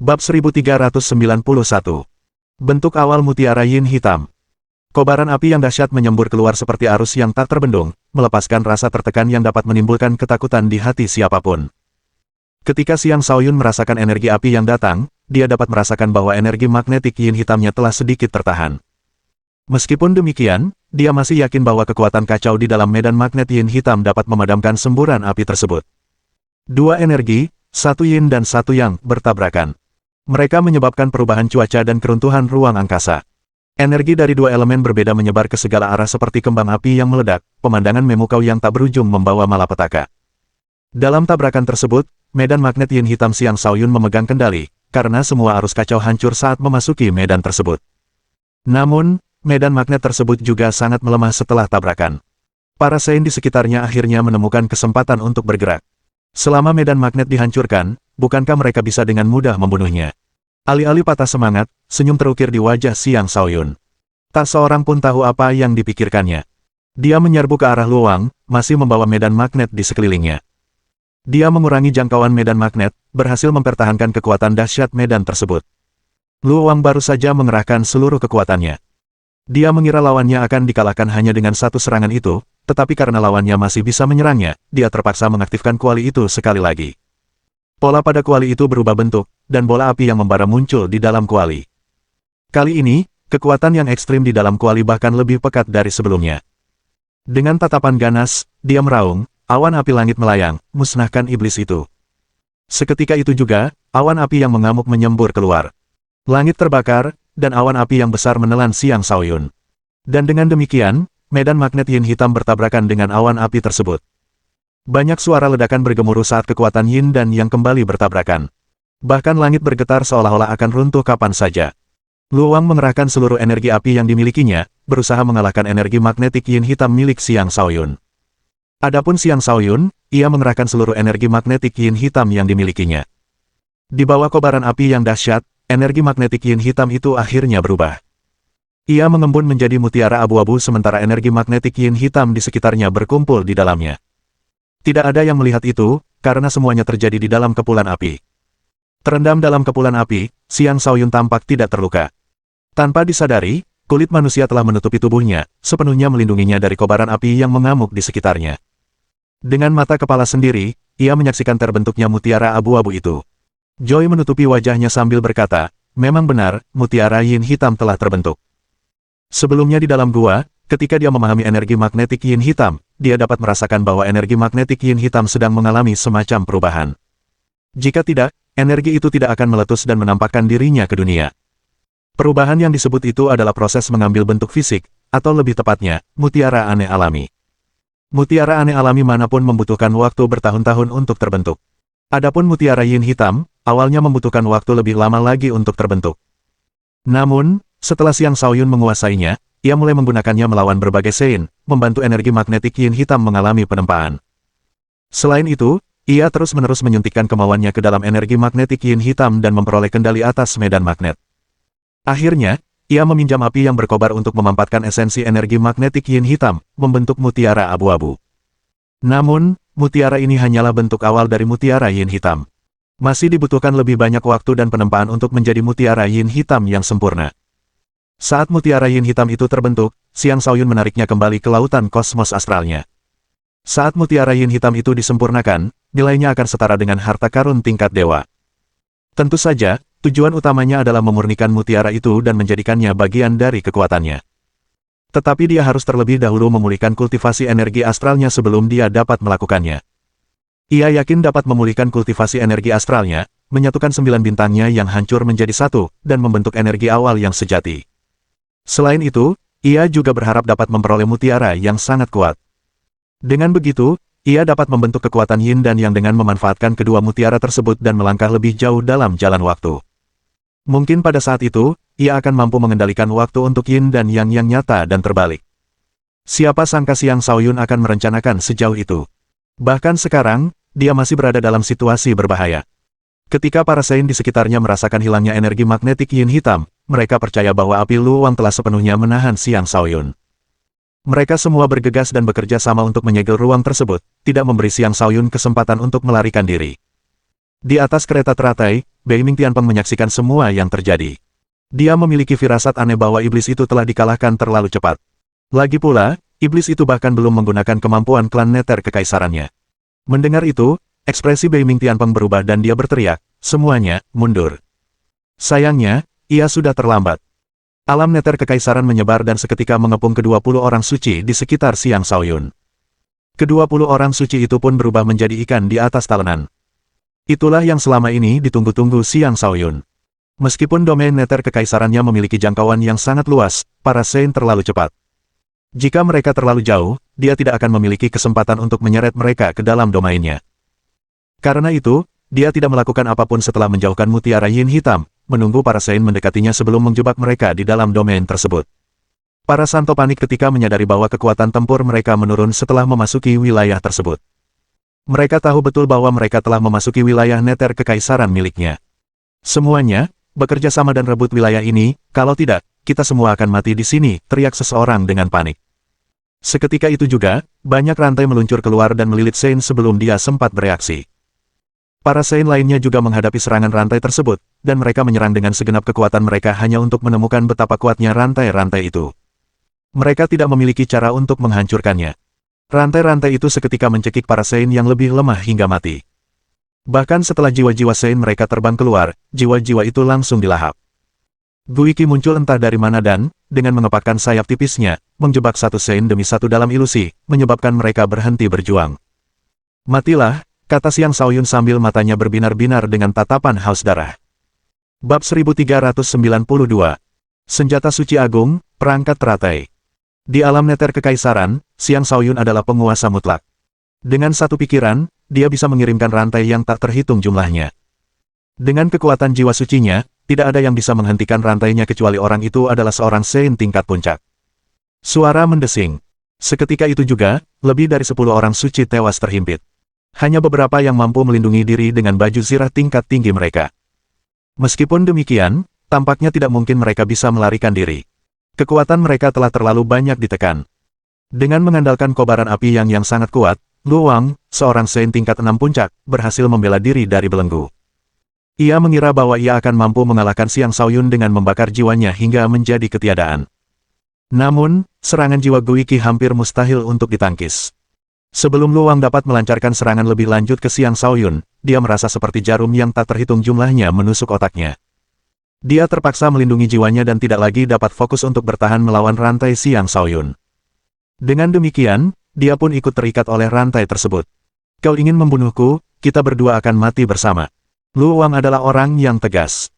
Bab 1391. Bentuk awal mutiara yin hitam. Kobaran api yang dahsyat menyembur keluar seperti arus yang tak terbendung, melepaskan rasa tertekan yang dapat menimbulkan ketakutan di hati siapapun. Ketika Xiang Shaoyun merasakan energi api yang datang, dia dapat merasakan bahwa energi magnetik yin hitamnya telah sedikit tertahan. Meskipun demikian, dia masih yakin bahwa kekuatan kacau di dalam medan magnet yin hitam dapat memadamkan semburan api tersebut. Dua energi, satu yin dan satu yang, bertabrakan. Mereka menyebabkan perubahan cuaca dan keruntuhan ruang angkasa. Energi dari dua elemen berbeda menyebar ke segala arah seperti kembang api yang meledak, pemandangan memukau yang tak berujung membawa malapetaka. Dalam tabrakan tersebut, medan magnet yin hitam Xiang Shaoyun memegang kendali, karena semua arus kacau hancur saat memasuki medan tersebut. Namun, medan magnet tersebut juga sangat melemah setelah tabrakan. Para Sein di sekitarnya akhirnya menemukan kesempatan untuk bergerak. Selama medan magnet dihancurkan, bukankah mereka bisa dengan mudah membunuhnya? Alih-alih patah semangat, senyum terukir di wajah Xiang Shaoyun. Tak seorang pun tahu apa yang dipikirkannya. Dia menyerbu ke arah Luoang, masih membawa medan magnet di sekelilingnya. Dia mengurangi jangkauan medan magnet, berhasil mempertahankan kekuatan dahsyat medan tersebut. Luoang baru saja mengerahkan seluruh kekuatannya. Dia mengira lawannya akan dikalahkan hanya dengan satu serangan itu, tetapi karena lawannya masih bisa menyerangnya, dia terpaksa mengaktifkan kuali itu sekali lagi. Pola pada kuali itu berubah bentuk, dan bola api yang membara muncul di dalam kuali. Kali ini, kekuatan yang ekstrim di dalam kuali bahkan lebih pekat dari sebelumnya. Dengan tatapan ganas, dia meraung, awan api langit melayang, musnahkan iblis itu. Seketika itu juga, awan api yang mengamuk menyembur keluar. Langit terbakar, dan awan api yang besar menelan Xiang Shaoyun. Dan dengan demikian, medan magnet yin hitam bertabrakan dengan awan api tersebut. Banyak suara ledakan bergemuruh saat kekuatan yin dan yang kembali bertabrakan. Bahkan langit bergetar seolah-olah akan runtuh kapan saja. Luoang mengerahkan seluruh energi api yang dimilikinya, berusaha mengalahkan energi magnetik yin hitam milik Xiang Shaoyun. Adapun Xiang Shaoyun, ia mengerahkan seluruh energi magnetik yin hitam yang dimilikinya. Di bawah kobaran api yang dahsyat, energi magnetik yin hitam itu akhirnya berubah. Ia mengembun menjadi mutiara abu-abu sementara energi magnetik yin hitam di sekitarnya berkumpul di dalamnya. Tidak ada yang melihat itu, karena semuanya terjadi di dalam kepulan api. Terendam dalam kepulan api, Xiang Shaoyun tampak tidak terluka. Tanpa disadari, kulit manusia telah menutupi tubuhnya, sepenuhnya melindunginya dari kobaran api yang mengamuk di sekitarnya. Dengan mata kepala sendiri, ia menyaksikan terbentuknya mutiara abu-abu itu. Joy menutupi wajahnya sambil berkata, memang benar, mutiara yin hitam telah terbentuk. Sebelumnya di dalam gua, ketika dia memahami energi magnetik yin hitam, dia dapat merasakan bahwa energi magnetik yin hitam sedang mengalami semacam perubahan. Jika tidak, energi itu tidak akan meletus dan menampakkan dirinya ke dunia. Perubahan yang disebut itu adalah proses mengambil bentuk fisik, atau lebih tepatnya, mutiara aneh alami. Mutiara aneh alami manapun membutuhkan waktu bertahun-tahun untuk terbentuk. Adapun mutiara yin hitam, awalnya membutuhkan waktu lebih lama lagi untuk terbentuk. Namun, setelah Xiang Shaoyun menguasainya, ia mulai menggunakannya melawan berbagai Sein, membantu energi magnetik yin hitam mengalami penempaan. Selain itu, ia terus-menerus menyuntikkan kemauannya ke dalam energi magnetik yin hitam dan memperoleh kendali atas medan magnet. Akhirnya, ia meminjam api yang berkobar untuk memampatkan esensi energi magnetik yin hitam, membentuk mutiara abu-abu. Namun, mutiara ini hanyalah bentuk awal dari mutiara yin hitam. Masih dibutuhkan lebih banyak waktu dan penempaan untuk menjadi mutiara yin hitam yang sempurna. Saat mutiara yin hitam itu terbentuk, Xiang Shaoyun menariknya kembali ke lautan kosmos astralnya. Saat mutiara yin hitam itu disempurnakan, nilainya akan setara dengan harta karun tingkat dewa. Tentu saja, tujuan utamanya adalah memurnikan mutiara itu dan menjadikannya bagian dari kekuatannya. Tetapi dia harus terlebih dahulu memulihkan kultivasi energi astralnya sebelum dia dapat melakukannya. Ia yakin dapat memulihkan kultivasi energi astralnya, menyatukan 9 bintangnya yang hancur menjadi satu, dan membentuk energi awal yang sejati. Selain itu, ia juga berharap dapat memperoleh mutiara yang sangat kuat. Dengan begitu, ia dapat membentuk kekuatan yin dan yang dengan memanfaatkan kedua mutiara tersebut dan melangkah lebih jauh dalam jalan waktu. Mungkin pada saat itu, ia akan mampu mengendalikan waktu untuk yin dan yang nyata dan terbalik. Siapa sangka Xiang Shaoyun akan merencanakan sejauh itu. Bahkan sekarang, dia masih berada dalam situasi berbahaya. Ketika para Sein di sekitarnya merasakan hilangnya energi magnetik yin hitam, mereka percaya bahwa api Luoang telah sepenuhnya menahan Xiang Shaoyun. Mereka semua bergegas dan bekerja sama untuk menyegel ruang tersebut, tidak memberi Xiang Shaoyun kesempatan untuk melarikan diri. Di atas kereta teratai, Beiming Tianpeng menyaksikan semua yang terjadi. Dia memiliki firasat aneh bahwa iblis itu telah dikalahkan terlalu cepat. Lagi pula, iblis itu bahkan belum menggunakan kemampuan klan Neter kekaisarannya. Mendengar itu, ekspresi Beiming Tianpeng berubah dan dia berteriak, "Semuanya, mundur." Sayangnya, ia sudah terlambat. Alam Neter kekaisaran menyebar dan seketika mengepung ke-20 orang suci di sekitar Xiang Shaoyun. Ke-20 orang suci itu pun berubah menjadi ikan di atas talenan. Itulah yang selama ini ditunggu-tunggu Xiang Shaoyun. Meskipun domain Neter kekaisarannya memiliki jangkauan yang sangat luas, para Saint terlalu cepat. Jika mereka terlalu jauh, dia tidak akan memiliki kesempatan untuk menyeret mereka ke dalam domainnya. Karena itu, dia tidak melakukan apapun setelah menjauhkan mutiara yin hitam, menunggu para Saint mendekatinya sebelum menjebak mereka di dalam domain tersebut. Para santo panik ketika menyadari bahwa kekuatan tempur mereka menurun setelah memasuki wilayah tersebut. Mereka tahu betul bahwa mereka telah memasuki wilayah Neter kekaisaran miliknya. Semuanya, bekerja sama dan rebut wilayah ini, kalau tidak, kita semua akan mati di sini, teriak seseorang dengan panik. Seketika itu juga, banyak rantai meluncur keluar dan melilit Saint sebelum dia sempat bereaksi. Para Saint lainnya juga menghadapi serangan rantai tersebut, dan mereka menyerang dengan segenap kekuatan mereka hanya untuk menemukan betapa kuatnya rantai-rantai itu. Mereka tidak memiliki cara untuk menghancurkannya. Rantai-rantai itu seketika mencekik para Saint yang lebih lemah hingga mati. Bahkan setelah jiwa-jiwa Saint mereka terbang keluar, jiwa-jiwa itu langsung dilahap. Guiki muncul entah dari mana dan, dengan mengepakkan sayap tipisnya, menjebak satu Saint demi satu dalam ilusi, menyebabkan mereka berhenti berjuang. "Matilah," kata Xiang Shaoyun sambil matanya berbinar-binar dengan tatapan haus darah. Bab 1392. Senjata Suci Agung, Perangkat Teratai. Di alam Neter kekaisaran, Xiang Shaoyun adalah penguasa mutlak. Dengan satu pikiran, dia bisa mengirimkan rantai yang tak terhitung jumlahnya. Dengan kekuatan jiwa sucinya, tidak ada yang bisa menghentikan rantainya kecuali orang itu adalah seorang Saint tingkat puncak. Suara mendesing. Seketika itu juga, lebih dari 10 orang suci tewas terhimpit. Hanya beberapa yang mampu melindungi diri dengan baju zirah tingkat tinggi mereka. Meskipun demikian, tampaknya tidak mungkin mereka bisa melarikan diri. Kekuatan mereka telah terlalu banyak ditekan. Dengan mengandalkan kobaran api yang sangat kuat, Luang, seorang Saint tingkat 6 puncak, berhasil membela diri dari belenggu. Ia mengira bahwa ia akan mampu mengalahkan Xiang Shaoyun dengan membakar jiwanya hingga menjadi ketiadaan. Namun, serangan jiwa Guiki hampir mustahil untuk ditangkis. Sebelum Luang dapat melancarkan serangan lebih lanjut ke Xiang Shaoyun, dia merasa seperti jarum yang tak terhitung jumlahnya menusuk otaknya. Dia terpaksa melindungi jiwanya dan tidak lagi dapat fokus untuk bertahan melawan rantai Xiang Shaoyun. Dengan demikian, dia pun ikut terikat oleh rantai tersebut. "Kau ingin membunuhku, kita berdua akan mati bersama." Luang adalah orang yang tegas.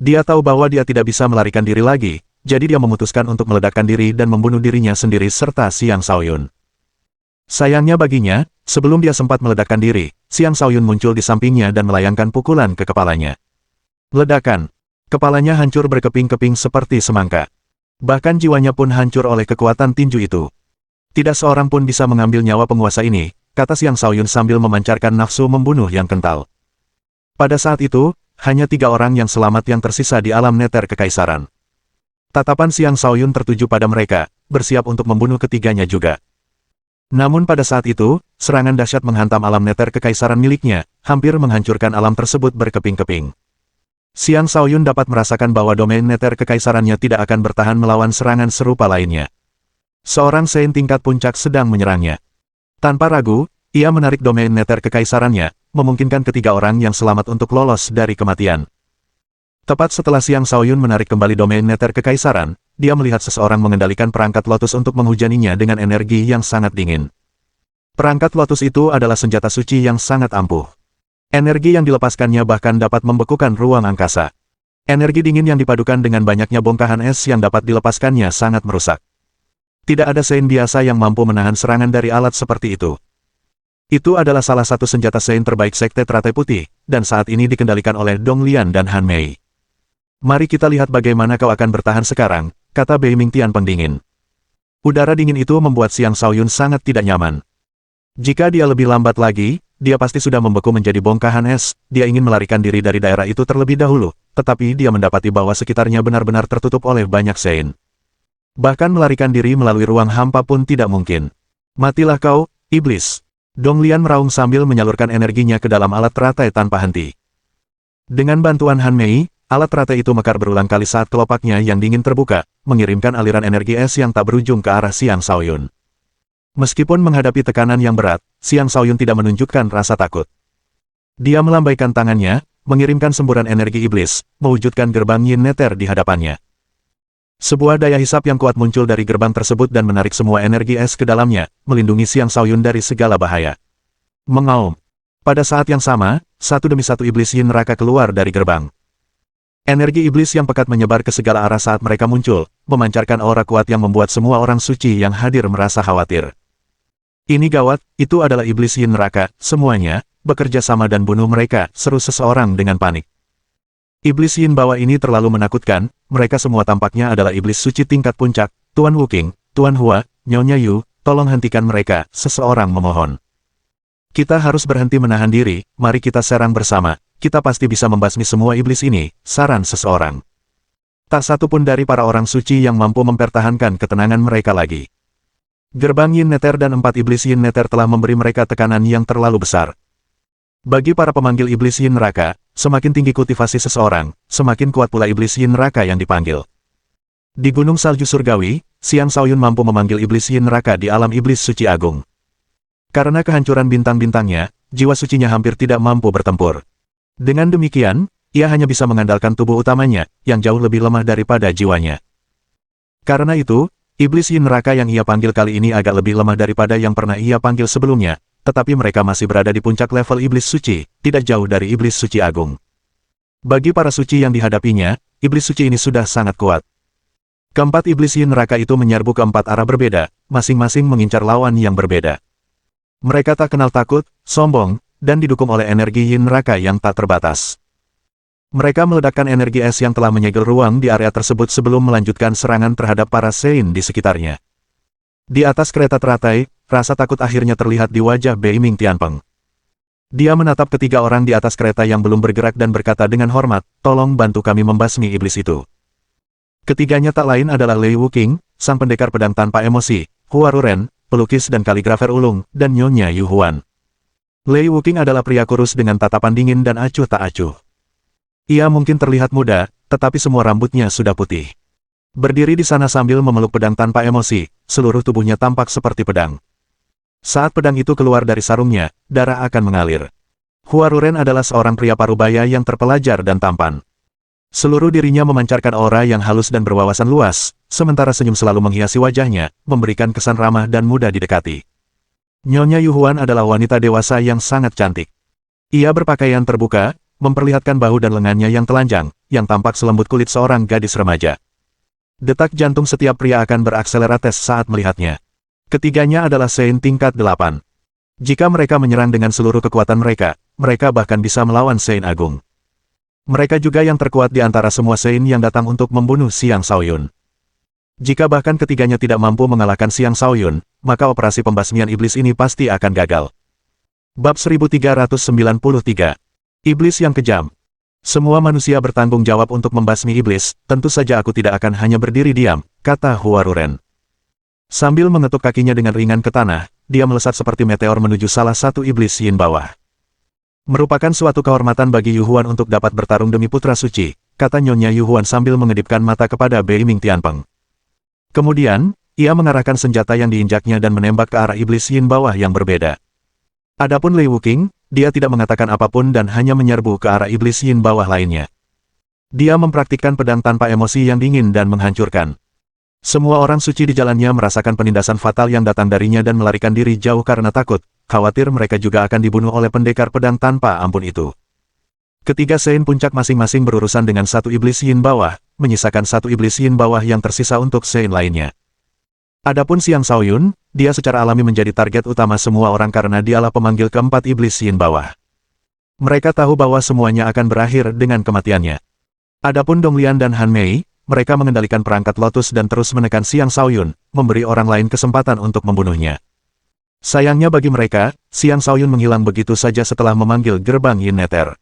Dia tahu bahwa dia tidak bisa melarikan diri lagi, jadi dia memutuskan untuk meledakkan diri dan membunuh dirinya sendiri serta Xiang Shaoyun. Sayangnya baginya, sebelum dia sempat meledakkan diri, Xiang Shaoyun muncul di sampingnya dan melayangkan pukulan ke kepalanya. Ledakan. Kepalanya hancur berkeping-keping seperti semangka. Bahkan jiwanya pun hancur oleh kekuatan tinju itu. "Tidak seorang pun bisa mengambil nyawa penguasa ini," kata Xiang Shaoyun sambil memancarkan nafsu membunuh yang kental. Pada saat itu, hanya 3 orang yang selamat yang tersisa di alam Neter kekaisaran. Tatapan Xiang Shaoyun tertuju pada mereka, bersiap untuk membunuh ketiganya juga. Namun pada saat itu, serangan dahsyat menghantam alam Neter kekaisaran miliknya, hampir menghancurkan alam tersebut berkeping-keping. Xiang Shaoyun dapat merasakan bahwa domain Neter kekaisarannya tidak akan bertahan melawan serangan serupa lainnya. Seorang Saint tingkat puncak sedang menyerangnya. Tanpa ragu, ia menarik domain Neter kekaisarannya, memungkinkan ketiga orang yang selamat untuk lolos dari kematian. Tepat setelah Xiang Shaoyun menarik kembali domain Neter kekaisaran, dia melihat seseorang mengendalikan perangkat lotus untuk menghujaninya dengan energi yang sangat dingin. Perangkat lotus itu adalah senjata suci yang sangat ampuh. Energi yang dilepaskannya bahkan dapat membekukan ruang angkasa. Energi dingin yang dipadukan dengan banyaknya bongkahan es yang dapat dilepaskannya sangat merusak. Tidak ada Saint biasa yang mampu menahan serangan dari alat seperti itu. Itu adalah salah satu senjata Saint terbaik Sekte Teratai Putih, dan saat ini dikendalikan oleh Dong Lian dan Han Mei. "Mari kita lihat bagaimana kau akan bertahan sekarang," kata Beiming Tianpeng dingin. Udara dingin itu membuat Xiang Shaoyun sangat tidak nyaman. Jika dia lebih lambat lagi, dia pasti sudah membeku menjadi bongkahan es. Dia ingin melarikan diri dari daerah itu terlebih dahulu, tetapi dia mendapati bahwa sekitarnya benar-benar tertutup oleh banyak Saint. Bahkan melarikan diri melalui ruang hampa pun tidak mungkin. "Matilah kau, iblis!" Dong Lian meraung sambil menyalurkan energinya ke dalam alat teratai tanpa henti. Dengan bantuan Han Mei, alat teratai itu mekar berulang kali saat kelopaknya yang dingin terbuka, mengirimkan aliran energi es yang tak berujung ke arah Xiang Shaoyun. Meskipun menghadapi tekanan yang berat, Xiang Shaoyun tidak menunjukkan rasa takut. Dia melambaikan tangannya, mengirimkan semburan energi iblis, mewujudkan gerbang Yin Nether di hadapannya. Sebuah daya hisap yang kuat muncul dari gerbang tersebut dan menarik semua energi es ke dalamnya, melindungi Xiang Shaoyun dari segala bahaya. Mengaum. Pada saat yang sama, satu demi satu iblis Yin neraka keluar dari gerbang. Energi iblis yang pekat menyebar ke segala arah saat mereka muncul, memancarkan aura kuat yang membuat semua orang suci yang hadir merasa khawatir. Ini gawat, itu adalah iblis Yin neraka, semuanya, bekerja sama dan bunuh mereka, seru seseorang dengan panik. Iblis Yin bawah ini terlalu menakutkan, mereka semua tampaknya adalah iblis suci tingkat puncak, Tuan Wuking, Tuan Hua, Nyonya Yu, tolong hentikan mereka, seseorang memohon. Kita harus berhenti menahan diri, mari kita serang bersama, kita pasti bisa membasmi semua iblis ini, saran seseorang. Tak satu pun dari para orang suci yang mampu mempertahankan ketenangan mereka lagi. Gerbang Yin Nether dan 4 iblis Yin Nether telah memberi mereka tekanan yang terlalu besar. Bagi para pemanggil iblis Yin neraka, semakin tinggi kultivasi seseorang, semakin kuat pula iblis Yin neraka yang dipanggil. Di Gunung Salju Surgawi, Xiang Shaoyun mampu memanggil iblis Yin neraka di alam iblis suci agung. Karena kehancuran bintang-bintangnya, jiwa sucinya hampir tidak mampu bertempur. Dengan demikian, ia hanya bisa mengandalkan tubuh utamanya, yang jauh lebih lemah daripada jiwanya. Karena itu, iblis Yin neraka yang ia panggil kali ini agak lebih lemah daripada yang pernah ia panggil sebelumnya, tetapi mereka masih berada di puncak level iblis suci, tidak jauh dari iblis suci agung. Bagi para suci yang dihadapinya, iblis suci ini sudah sangat kuat. Keempat iblis Yin neraka itu menyerbu ke 4 arah berbeda, masing-masing mengincar lawan yang berbeda. Mereka tak kenal takut, sombong, dan didukung oleh energi Yin neraka yang tak terbatas. Mereka meledakkan energi es yang telah menyegel ruang di area tersebut sebelum melanjutkan serangan terhadap para Sein di sekitarnya. Di atas kereta teratai, rasa takut akhirnya terlihat di wajah Bei Ming Tianpeng. Dia menatap ketiga orang di atas kereta yang belum bergerak dan berkata dengan hormat, tolong bantu kami membasmi iblis itu. Ketiganya tak lain adalah Lei Wuking, sang pendekar pedang tanpa emosi, Hua Ruren, pelukis dan kaligrafer ulung, dan Nyonya Yu Huan. Lei Wuking adalah pria kurus dengan tatapan dingin dan acuh tak acuh. Ia mungkin terlihat muda, tetapi semua rambutnya sudah putih. Berdiri di sana sambil memeluk pedang tanpa emosi, seluruh tubuhnya tampak seperti pedang. Saat pedang itu keluar dari sarungnya, darah akan mengalir. Hua Ruren adalah seorang pria parubaya yang terpelajar dan tampan. Seluruh dirinya memancarkan aura yang halus dan berwawasan luas, sementara senyum selalu menghiasi wajahnya, memberikan kesan ramah dan mudah didekati. Nyonya Yu Huan adalah wanita dewasa yang sangat cantik. Ia berpakaian terbuka, memperlihatkan bahu dan lengannya yang telanjang, yang tampak selembut kulit seorang gadis remaja. Detak jantung setiap pria akan berakselerates saat melihatnya. Ketiganya adalah Sein tingkat 8. Jika mereka menyerang dengan seluruh kekuatan mereka, mereka bahkan bisa melawan Sein Agung. Mereka juga yang terkuat di antara semua Sein yang datang untuk membunuh Xiang Shaoyun. Jika bahkan ketiganya tidak mampu mengalahkan Xiang Shaoyun, maka operasi pembasmian iblis ini pasti akan gagal. Bab 1393. Iblis yang kejam. Semua manusia bertanggung jawab untuk membasmi iblis, tentu saja aku tidak akan hanya berdiri diam, kata Hua Ruren. Sambil mengetuk kakinya dengan ringan ke tanah, dia melesat seperti meteor menuju salah satu iblis Yin bawah. Merupakan suatu kehormatan bagi Yu Huan untuk dapat bertarung demi putra suci, kata Nyonya Yu Huan sambil mengedipkan mata kepada Bei Ming Tianpeng. Kemudian, ia mengarahkan senjata yang diinjaknya dan menembak ke arah iblis Yin bawah yang berbeda. Adapun Lei Wuking, dia tidak mengatakan apapun dan hanya menyerbu ke arah iblis Yin bawah lainnya. Dia mempraktikkan pedang tanpa emosi yang dingin dan menghancurkan. Semua orang suci di jalannya merasakan penindasan fatal yang datang darinya dan melarikan diri jauh karena takut, khawatir mereka juga akan dibunuh oleh pendekar pedang tanpa ampun itu. Ketiga Sein puncak masing-masing berurusan dengan satu iblis Yin bawah, menyisakan satu iblis Yin bawah yang tersisa untuk Sein lainnya. Adapun Xiang Shaoyun, dia secara alami menjadi target utama semua orang karena dialah pemanggil keempat iblis Yin bawah. Mereka tahu bahwa semuanya akan berakhir dengan kematiannya. Adapun Donglian dan Han Mei, mereka mengendalikan perangkat lotus dan terus menekan Xiang Shaoyun, memberi orang lain kesempatan untuk membunuhnya. Sayangnya bagi mereka, Xiang Shaoyun menghilang begitu saja setelah memanggil gerbang Yin Nether.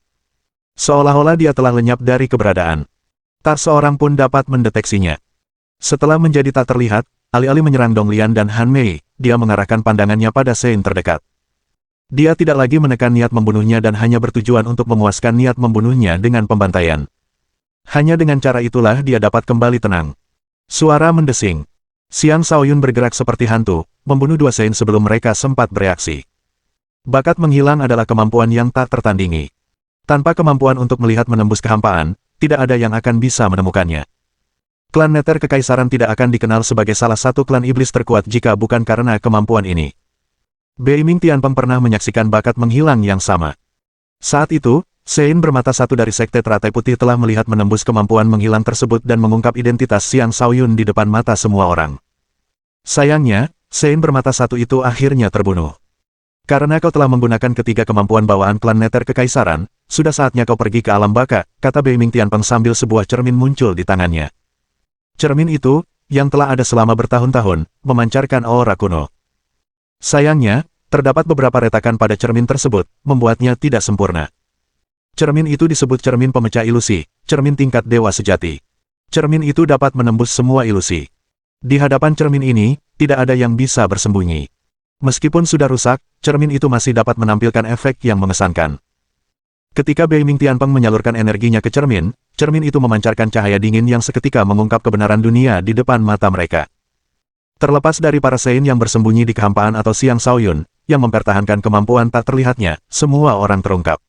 Seolah-olah dia telah lenyap dari keberadaan. Tak seorang pun dapat mendeteksinya. Setelah menjadi tak terlihat, alih-alih menyerang Donglian dan Han Mei, dia mengarahkan pandangannya pada Sein terdekat. Dia tidak lagi menekan niat membunuhnya dan hanya bertujuan untuk memuaskan niat membunuhnya dengan pembantaian. Hanya dengan cara itulah dia dapat kembali tenang. Suara mendesing. Xiang Shaoyun bergerak seperti hantu, membunuh dua Sein sebelum mereka sempat bereaksi. Bakat menghilang adalah kemampuan yang tak tertandingi. Tanpa kemampuan untuk melihat menembus kehampaan, tidak ada yang akan bisa menemukannya. Klan Nether Kekaisaran tidak akan dikenal sebagai salah satu klan iblis terkuat jika bukan karena kemampuan ini. Beiming Tianpeng pernah menyaksikan bakat menghilang yang sama. Saat itu, Sein bermata satu dari Sekte Teratai Putih telah melihat menembus kemampuan menghilang tersebut dan mengungkap identitas Xiang Shaoyun di depan mata semua orang. Sayangnya, Sein bermata satu itu akhirnya terbunuh. Karena kau telah menggunakan ketiga kemampuan bawaan klan Nether Kekaisaran, sudah saatnya kau pergi ke alam baka, kata Beiming Tianpeng sambil sebuah cermin muncul di tangannya. Cermin itu, yang telah ada selama bertahun-tahun, memancarkan aura kuno. Sayangnya, terdapat beberapa retakan pada cermin tersebut, membuatnya tidak sempurna. Cermin itu disebut cermin pemecah ilusi, cermin tingkat dewa sejati. Cermin itu dapat menembus semua ilusi. Di hadapan cermin ini, tidak ada yang bisa bersembunyi. Meskipun sudah rusak, cermin itu masih dapat menampilkan efek yang mengesankan. Ketika Beiming Tianpeng menyalurkan energinya ke cermin, cermin itu memancarkan cahaya dingin yang seketika mengungkap kebenaran dunia di depan mata mereka. Terlepas dari para Sein yang bersembunyi di kehampaan atau Xiang Shaoyun, yang mempertahankan kemampuan tak terlihatnya, semua orang terungkap.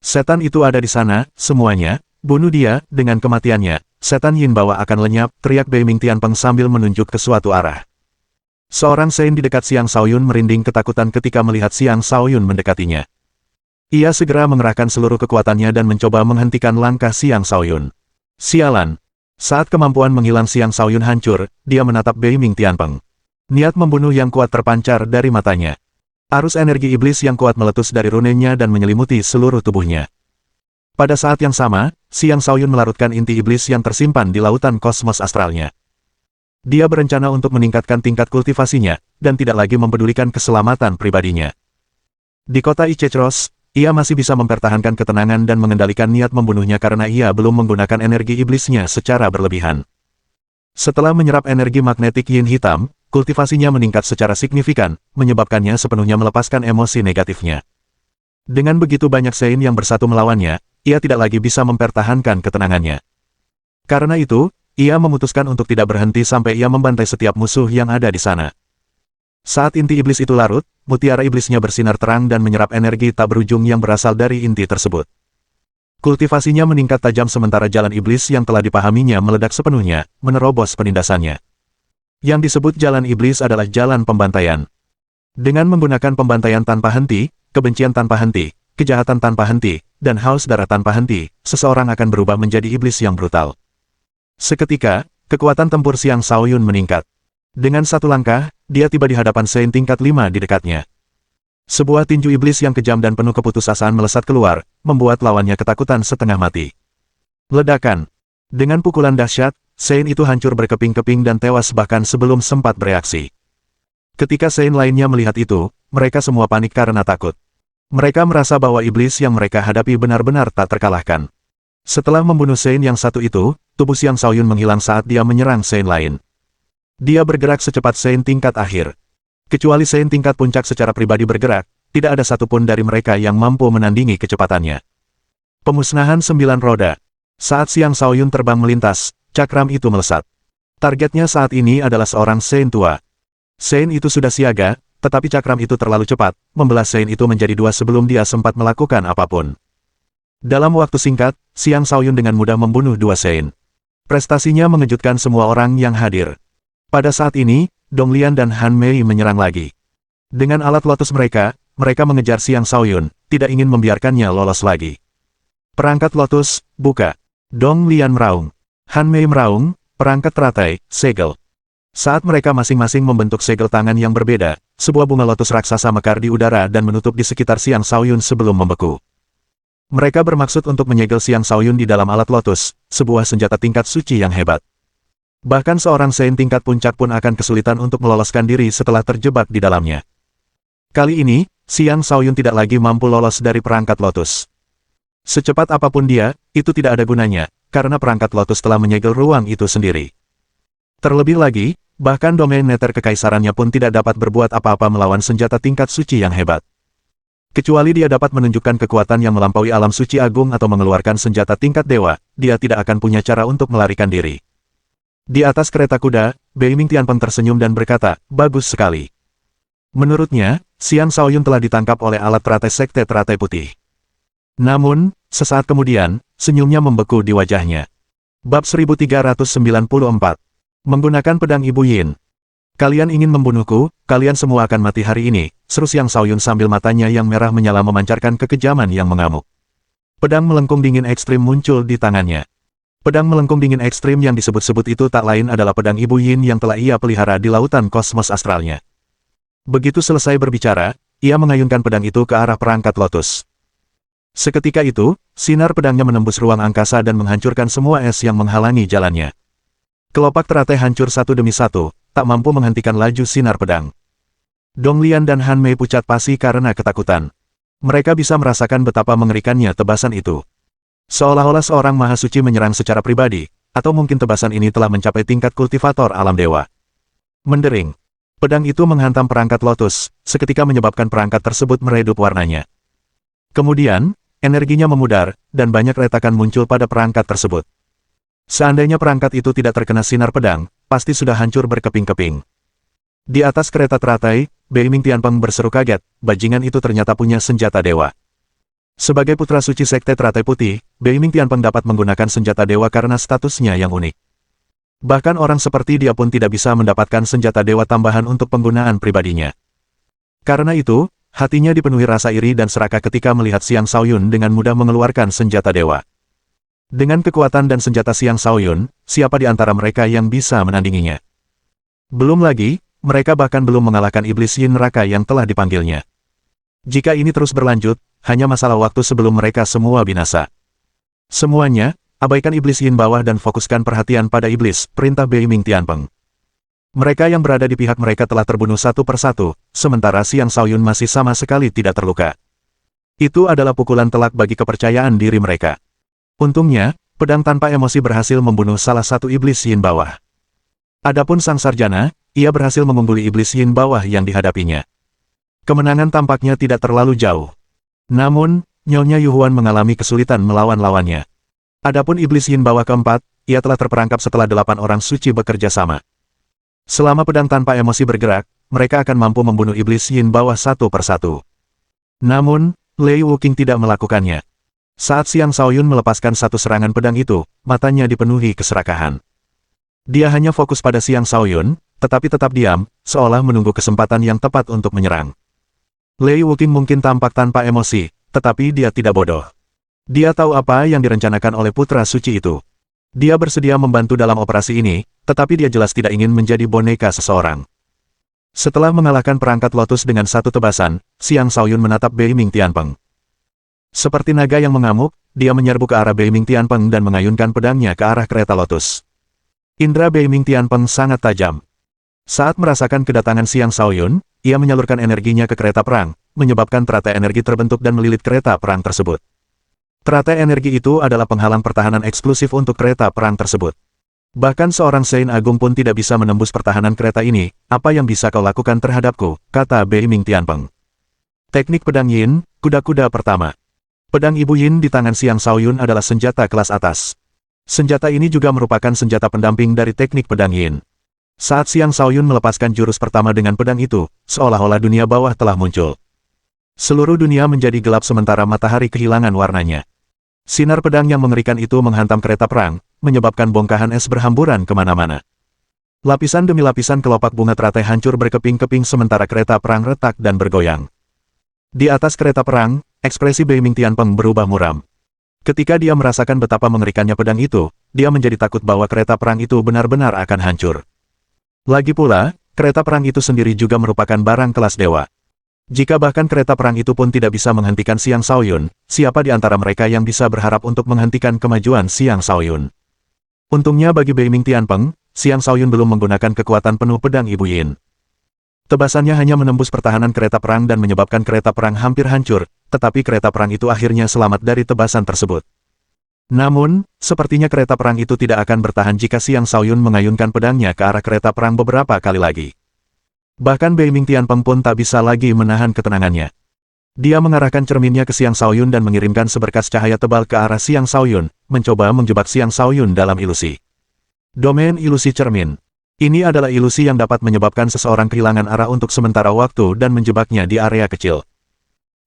Setan itu ada di sana, semuanya, bunuh dia, dengan kematiannya, setan Yin Bawa akan lenyap, teriak Beiming Tianpeng sambil menunjuk ke suatu arah. Seorang Sein di dekat Xiang Shaoyun merinding ketakutan ketika melihat Xiang Shaoyun mendekatinya. Ia segera mengerahkan seluruh kekuatannya dan mencoba menghentikan langkah Xiang Shaoyun. Sialan! Saat kemampuan menghilang Xiang Shaoyun hancur, dia menatap Beiming Tianpeng. Niat membunuh yang kuat terpancar dari matanya. Arus energi iblis yang kuat meletus dari runenya dan menyelimuti seluruh tubuhnya. Pada saat yang sama, Xiang Shaoyun melarutkan inti iblis yang tersimpan di lautan kosmos astralnya. Dia berencana untuk meningkatkan tingkat kultivasinya, dan tidak lagi mempedulikan keselamatan pribadinya. Di kota Ichechros, ia masih bisa mempertahankan ketenangan dan mengendalikan niat membunuhnya karena ia belum menggunakan energi iblisnya secara berlebihan. Setelah menyerap energi magnetik yin hitam, kultivasinya meningkat secara signifikan, menyebabkannya sepenuhnya melepaskan emosi negatifnya. Dengan begitu banyak Sein yang bersatu melawannya, ia tidak lagi bisa mempertahankan ketenangannya. Karena itu, ia memutuskan untuk tidak berhenti sampai ia membantai setiap musuh yang ada di sana. Saat inti iblis itu larut, mutiara iblisnya bersinar terang dan menyerap energi tak berujung yang berasal dari inti tersebut. Kultivasinya meningkat tajam sementara jalan iblis yang telah dipahaminya meledak sepenuhnya, menerobos penindasannya. Yang disebut jalan iblis adalah jalan pembantaian. Dengan menggunakan pembantaian tanpa henti, kebencian tanpa henti, kejahatan tanpa henti, dan haus darah tanpa henti, seseorang akan berubah menjadi iblis yang brutal. Seketika, kekuatan tempur Xiang Shaoyun meningkat. Dengan satu langkah, dia tiba di hadapan Sein tingkat 5 di dekatnya. Sebuah tinju iblis yang kejam dan penuh keputusasaan melesat keluar, membuat lawannya ketakutan setengah mati. Ledakan. Dengan pukulan dahsyat, Sein itu hancur berkeping-keping dan tewas bahkan sebelum sempat bereaksi. Ketika Sein lainnya melihat itu, mereka semua panik karena takut. Mereka merasa bahwa iblis yang mereka hadapi benar-benar tak terkalahkan. Setelah membunuh Sein yang satu itu, tubuh Xiang Shaoyun menghilang saat dia menyerang Sein lain. Dia bergerak secepat Sein tingkat akhir. Kecuali Sein tingkat puncak secara pribadi bergerak, tidak ada satupun dari mereka yang mampu menandingi kecepatannya. Pemusnahan 9 roda. Saat Xiang Shaoyun terbang melintas, cakram itu melesat. Targetnya saat ini adalah seorang Sein tua. Sein itu sudah siaga, tetapi cakram itu terlalu cepat, membelah Sein itu menjadi dua sebelum dia sempat melakukan apapun. Dalam waktu singkat, Xiang Shaoyun dengan mudah membunuh dua Sein. Prestasinya mengejutkan semua orang yang hadir. Pada saat ini, Donglian dan Han Mei menyerang lagi. Dengan alat lotus mereka mengejar Xiang Shaoyun, tidak ingin membiarkannya lolos lagi. Perangkat lotus, buka. Donglian meraung. Han Mei meraung, perangkat teratai, segel. Saat mereka masing-masing membentuk segel tangan yang berbeda, sebuah bunga lotus raksasa mekar di udara dan menutup di sekitar Xiang Shaoyun sebelum membeku. Mereka bermaksud untuk menyegel Xiang Shaoyun di dalam alat lotus, sebuah senjata tingkat suci yang hebat. Bahkan seorang Sein tingkat puncak pun akan kesulitan untuk meloloskan diri setelah terjebak di dalamnya. Kali ini, Xiang Shaoyun tidak lagi mampu lolos dari perangkat lotus. Secepat apapun dia, itu tidak ada gunanya, karena perangkat lotus telah menyegel ruang itu sendiri. Terlebih lagi, bahkan domain Nether Kekaisarannya pun tidak dapat berbuat apa-apa melawan senjata tingkat suci yang hebat. Kecuali dia dapat menunjukkan kekuatan yang melampaui alam suci agung atau mengeluarkan senjata tingkat dewa, dia tidak akan punya cara untuk melarikan diri. Di atas kereta kuda, Beiming Tianpeng tersenyum dan berkata, bagus sekali. Menurutnya, Xiang Shaoyun telah ditangkap oleh alat teratai Sekte Teratai Putih. Namun, sesaat kemudian, senyumnya membeku di wajahnya. Bab 1394. Menggunakan pedang Ibu Yin. Kalian ingin membunuhku, kalian semua akan mati hari ini, seru Xiang Shaoyun sambil matanya yang merah menyala memancarkan kekejaman yang mengamuk. Pedang melengkung dingin ekstrim muncul di tangannya. Pedang melengkung dingin ekstrim yang disebut-sebut itu tak lain adalah pedang Ibu Yin yang telah ia pelihara di lautan kosmos astralnya. Begitu selesai berbicara, ia mengayunkan pedang itu ke arah perangkat lotus. Seketika itu, sinar pedangnya menembus ruang angkasa dan menghancurkan semua es yang menghalangi jalannya. Kelopak teratai hancur satu demi satu, tak mampu menghentikan laju sinar pedang. Dong Lian dan Han Mei pucat pasi karena ketakutan. Mereka bisa merasakan betapa mengerikannya tebasan itu. Seolah-olah seorang mahasuci menyerang secara pribadi, atau mungkin tebasan ini telah mencapai tingkat kultivator alam dewa. Mendering. Pedang itu menghantam perangkat lotus, seketika menyebabkan perangkat tersebut meredup warnanya. Kemudian, energinya memudar, dan banyak retakan muncul pada perangkat tersebut. Seandainya perangkat itu tidak terkena sinar pedang, pasti sudah hancur berkeping-keping. Di atas kereta teratai, Beiming Tianpeng berseru kaget, bajingan itu ternyata punya senjata dewa. Sebagai putra suci Sekte Teratai Putih, Beiming Tianpeng dapat menggunakan senjata dewa karena statusnya yang unik. Bahkan orang seperti dia pun tidak bisa mendapatkan senjata dewa tambahan untuk penggunaan pribadinya. Karena itu, hatinya dipenuhi rasa iri dan serakah ketika melihat Xiang Shaoyun dengan mudah mengeluarkan senjata dewa. Dengan kekuatan dan senjata Xiang Shaoyun, siapa di antara mereka yang bisa menandinginya? Belum lagi, mereka bahkan belum mengalahkan iblis Yin neraka yang telah dipanggilnya. Jika ini terus berlanjut, hanya masalah waktu sebelum mereka semua binasa. Semuanya, abaikan iblis Yin bawah dan fokuskan perhatian pada iblis, perintah Beiming Tianpeng. Mereka yang berada di pihak mereka telah terbunuh satu persatu, sementara Xiang Shaoyun masih sama sekali tidak terluka. Itu adalah pukulan telak bagi kepercayaan diri mereka. Untungnya, pedang tanpa emosi berhasil membunuh salah satu iblis Yin bawah. Adapun sang sarjana, ia berhasil mengungguli iblis Yin bawah yang dihadapinya. Kemenangan tampaknya tidak terlalu jauh. Namun, Nyonya Yuhuan mengalami kesulitan melawan lawannya. Adapun iblis Yin bawah keempat, ia telah terperangkap setelah 8 orang suci bekerja sama. Selama pedang tanpa emosi bergerak, mereka akan mampu membunuh iblis Yin bawah satu persatu. Namun, Lei Wuqing tidak melakukannya. Saat Xiang Shaoyun melepaskan satu serangan pedang itu, matanya dipenuhi keserakahan. Dia hanya fokus pada Xiang Shaoyun, tetapi tetap diam, seolah menunggu kesempatan yang tepat untuk menyerang. Lei Wuqing mungkin tampak tanpa emosi, tetapi dia tidak bodoh. Dia tahu apa yang direncanakan oleh putra suci itu. Dia bersedia membantu dalam operasi ini, tetapi dia jelas tidak ingin menjadi boneka seseorang. Setelah mengalahkan perangkat lotus dengan satu tebasan, Xiang Shaoyun menatap Beiming Tianpeng. Seperti naga yang mengamuk, dia menyerbu ke arah Beiming Tianpeng dan mengayunkan pedangnya ke arah kereta lotus. Indra Beiming Tianpeng sangat tajam. Saat merasakan kedatangan Xiang Shaoyun, ia menyalurkan energinya ke kereta perang, menyebabkan teratai energi terbentuk dan melilit kereta perang tersebut. Teratai energi itu adalah penghalang pertahanan eksklusif untuk kereta perang tersebut. Bahkan seorang Sein Agung pun tidak bisa menembus pertahanan kereta ini. Apa yang bisa kau lakukan terhadapku, kata Beiming Tianpeng. Teknik pedang Yin, kuda-kuda pertama. Pedang Ibu Yin di tangan Xiang Shaoyun adalah senjata kelas atas. Senjata ini juga merupakan senjata pendamping dari teknik pedang Yin. Saat Xiang Shaoyun melepaskan jurus pertama dengan pedang itu, seolah-olah dunia bawah telah muncul. Seluruh dunia menjadi gelap sementara matahari kehilangan warnanya. Sinar pedang yang mengerikan itu menghantam kereta perang, menyebabkan bongkahan es berhamburan kemana-mana. Lapisan demi lapisan kelopak bunga teratai hancur berkeping-keping sementara kereta perang retak dan bergoyang. Di atas kereta perang, ekspresi Beiming Tianpeng berubah muram. Ketika dia merasakan betapa mengerikannya pedang itu, dia menjadi takut bahwa kereta perang itu benar-benar akan hancur. Lagi pula, kereta perang itu sendiri juga merupakan barang kelas dewa. Jika bahkan kereta perang itu pun tidak bisa menghentikan Xiang Shaoyun, siapa di antara mereka yang bisa berharap untuk menghentikan kemajuan Xiang Shaoyun? Untungnya bagi Beiming Tianpeng, Xiang Shaoyun belum menggunakan kekuatan penuh pedang Ibu Yin. Tebasannya hanya menembus pertahanan kereta perang dan menyebabkan kereta perang hampir hancur, tetapi kereta perang itu akhirnya selamat dari tebasan tersebut. Namun, sepertinya kereta perang itu tidak akan bertahan jika Xiang Shaoyun mengayunkan pedangnya ke arah kereta perang beberapa kali lagi. Bahkan Beiming Tianpeng pun tak bisa lagi menahan ketenangannya. Dia mengarahkan cerminnya ke Xiang Shaoyun dan mengirimkan seberkas cahaya tebal ke arah Xiang Shaoyun, mencoba menjebak Xiang Shaoyun dalam ilusi. Domain ilusi cermin. Ini adalah ilusi yang dapat menyebabkan seseorang kehilangan arah untuk sementara waktu dan menjebaknya di area kecil.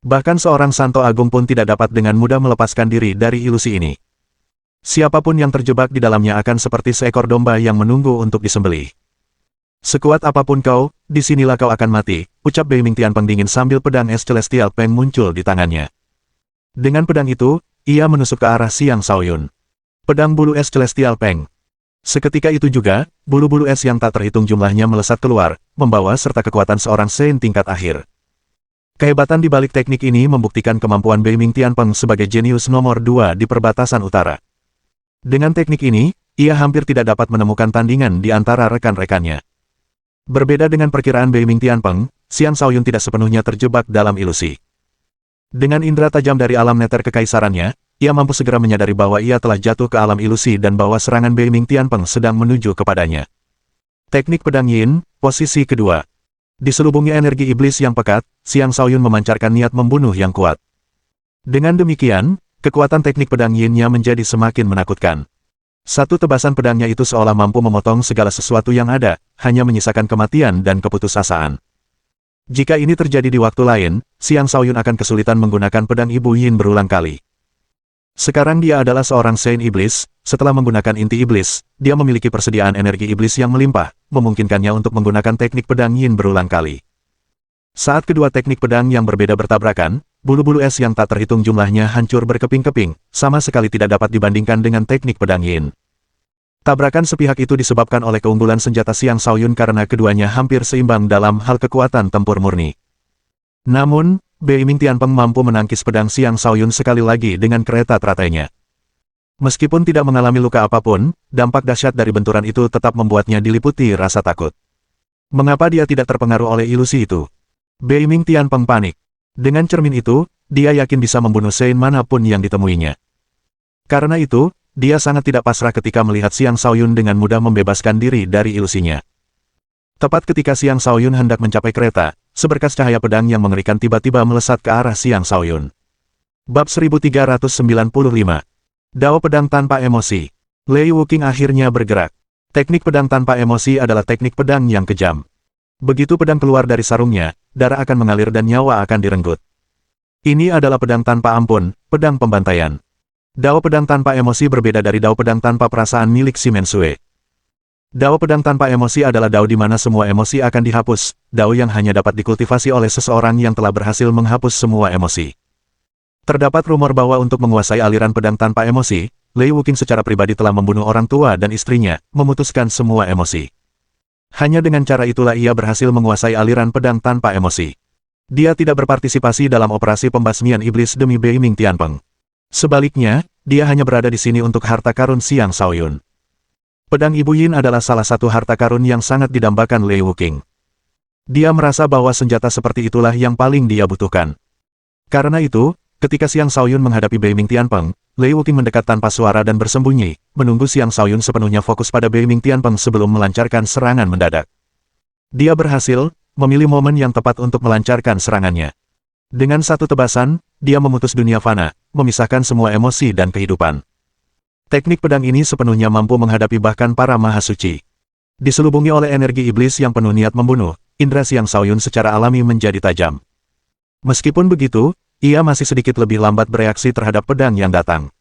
Bahkan seorang Santo Agung pun tidak dapat dengan mudah melepaskan diri dari ilusi ini. Siapapun yang terjebak di dalamnya akan seperti seekor domba yang menunggu untuk disembelih. Sekuat apapun kau, disinilah kau akan mati, ucap Bei Ming Tianpeng dingin sambil pedang es Celestial Peng muncul di tangannya. Dengan pedang itu, ia menusuk ke arah Xiang Shaoyun. Pedang bulu es Celestial Peng. Seketika itu juga, bulu-bulu es yang tak terhitung jumlahnya melesat keluar, membawa serta kekuatan seorang Saint tingkat akhir. Kehebatan di balik teknik ini membuktikan kemampuan Bei Ming Tianpeng sebagai jenius nomor 2 di perbatasan utara. Dengan teknik ini, ia hampir tidak dapat menemukan tandingan di antara rekan-rekannya. Berbeda dengan perkiraan Bei Ming Tianpeng, Xiang Shaoyun tidak sepenuhnya terjebak dalam ilusi. Dengan indera tajam dari alam neter kekaisarannya, ia mampu segera menyadari bahwa ia telah jatuh ke alam ilusi dan bahwa serangan Bei Ming Tianpeng sedang menuju kepadanya. Teknik pedang Yin, posisi kedua. Diselubungi energi iblis yang pekat, Xiang Shaoyun memancarkan niat membunuh yang kuat. Dengan demikian, kekuatan teknik pedang Yin-nya menjadi semakin menakutkan. Satu tebasan pedangnya itu seolah mampu memotong segala sesuatu yang ada, hanya menyisakan kematian dan keputusasaan. Jika ini terjadi di waktu lain, Xiang Shaoyun akan kesulitan menggunakan pedang Ibu Yin berulang kali. Sekarang dia adalah seorang Saint Iblis, setelah menggunakan inti iblis, dia memiliki persediaan energi iblis yang melimpah, memungkinkannya untuk menggunakan teknik pedang Yin berulang kali. Saat kedua teknik pedang yang berbeda bertabrakan, bulu-bulu es yang tak terhitung jumlahnya hancur berkeping-keping, sama sekali tidak dapat dibandingkan dengan teknik pedang Yin. Tabrakan sepihak itu disebabkan oleh keunggulan senjata Xiang Shaoyun karena keduanya hampir seimbang dalam hal kekuatan tempur murni. Namun, Bei Ming Tianpeng mampu menangkis pedang Xiang Shaoyun sekali lagi dengan kereta teratainya. Meskipun tidak mengalami luka apapun, dampak dahsyat dari benturan itu tetap membuatnya diliputi rasa takut. Mengapa dia tidak terpengaruh oleh ilusi itu? Bei Ming Tianpeng panik. Dengan cermin itu, dia yakin bisa membunuh Saint manapun yang ditemuinya. Karena itu, dia sangat tidak pasrah ketika melihat Xiang Shaoyun dengan mudah membebaskan diri dari ilusinya. Tepat ketika Xiang Shaoyun hendak mencapai kereta, seberkas cahaya pedang yang mengerikan tiba-tiba melesat ke arah Xiang Shaoyun. Bab 1395. Dao pedang tanpa emosi. Lei Wuqing akhirnya bergerak. Teknik pedang tanpa emosi adalah teknik pedang yang kejam. Begitu pedang keluar dari sarungnya, darah akan mengalir dan nyawa akan direnggut. Ini adalah pedang tanpa ampun, pedang pembantaian. Dao pedang tanpa emosi berbeda dari dao pedang tanpa perasaan milik Si Mensue. Dao pedang tanpa emosi adalah dao di mana semua emosi akan dihapus, dao yang hanya dapat dikultivasi oleh seseorang yang telah berhasil menghapus semua emosi. Terdapat rumor bahwa untuk menguasai aliran pedang tanpa emosi, Lei Wuqing secara pribadi telah membunuh orang tua dan istrinya, memutuskan semua emosi. Hanya dengan cara itulah ia berhasil menguasai aliran pedang tanpa emosi. Dia tidak berpartisipasi dalam operasi pembasmian iblis demi Bei Ming Tianpeng. Sebaliknya, dia hanya berada di sini untuk harta karun Xiang Shaoyun. Pedang Ibu Yin adalah salah satu harta karun yang sangat didambakan Lei Wuqing. Dia merasa bahwa senjata seperti itulah yang paling dia butuhkan. Karena itu, ketika Xiang Shaoyun menghadapi Bei Ming Tianpeng, Lei Wuqing mendekat tanpa suara dan bersembunyi, menunggu Xiang Shaoyun sepenuhnya fokus pada Bei Ming Tianpeng sebelum melancarkan serangan mendadak. Dia berhasil, memilih momen yang tepat untuk melancarkan serangannya. Dengan satu tebasan, dia memutus dunia fana, memisahkan semua emosi dan kehidupan. Teknik pedang ini sepenuhnya mampu menghadapi bahkan para mahasuci. Diselubungi oleh energi iblis yang penuh niat membunuh, indera Xiang Shaoyun secara alami menjadi tajam. Meskipun begitu, ia masih sedikit lebih lambat bereaksi terhadap pedang yang datang.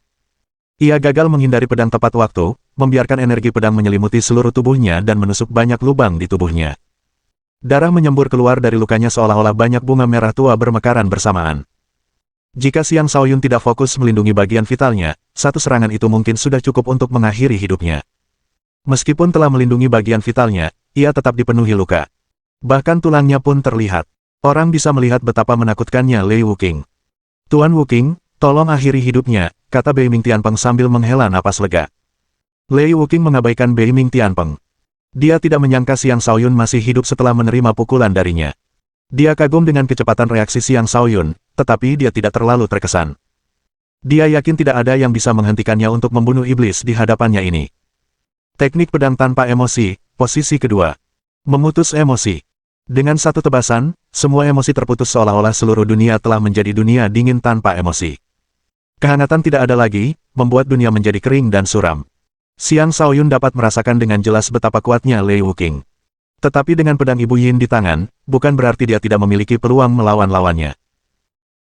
Ia gagal menghindari pedang tepat waktu, membiarkan energi pedang menyelimuti seluruh tubuhnya dan menusuk banyak lubang di tubuhnya. Darah menyembur keluar dari lukanya seolah-olah banyak bunga merah tua bermekaran bersamaan. Jika Xiang Shaoyun tidak fokus melindungi bagian vitalnya, satu serangan itu mungkin sudah cukup untuk mengakhiri hidupnya. Meskipun telah melindungi bagian vitalnya, ia tetap dipenuhi luka. Bahkan tulangnya pun terlihat. Orang bisa melihat betapa menakutkannya Lei Wuqing. Tuan Wuqing, tolong akhiri hidupnya, kata Bei Ming Tianpeng sambil menghela napas lega. Lei Wuqing mengabaikan Bei Ming Tianpeng. Dia tidak menyangka Xiang Shaoyun masih hidup setelah menerima pukulan darinya. Dia kagum dengan kecepatan reaksi Xiang Shaoyun, tetapi dia tidak terlalu terkesan. Dia yakin tidak ada yang bisa menghentikannya untuk membunuh iblis di hadapannya ini. Teknik pedang tanpa emosi, posisi kedua. Memutus emosi. Dengan satu tebasan, semua emosi terputus seolah-olah seluruh dunia telah menjadi dunia dingin tanpa emosi. Kehangatan tidak ada lagi, membuat dunia menjadi kering dan suram. Xiang Shaoyun dapat merasakan dengan jelas betapa kuatnya Lei Wuqing. Tetapi dengan pedang Ibu Yin di tangan, bukan berarti dia tidak memiliki peluang melawan lawannya.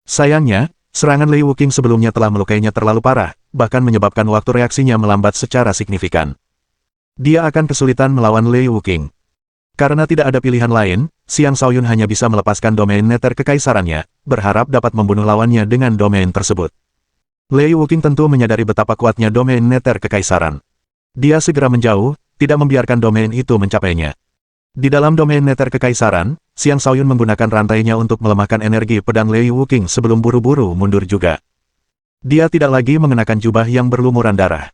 Sayangnya, serangan Lei Wuqing sebelumnya telah melukainya terlalu parah, bahkan menyebabkan waktu reaksinya melambat secara signifikan. Dia akan kesulitan melawan Lei Wuqing. Karena tidak ada pilihan lain, Xiang Shaoyun hanya bisa melepaskan domain neter kekaisarannya, berharap dapat membunuh lawannya dengan domain tersebut. Lei Wuqing tentu menyadari betapa kuatnya domain neter kekaisaran. Dia segera menjauh, tidak membiarkan domain itu mencapainya. Di dalam domain neter kekaisaran, Xiang Shaoyun menggunakan rantainya untuk melemahkan energi pedang Lei Wuqing sebelum buru-buru mundur juga. Dia tidak lagi mengenakan jubah yang berlumuran darah.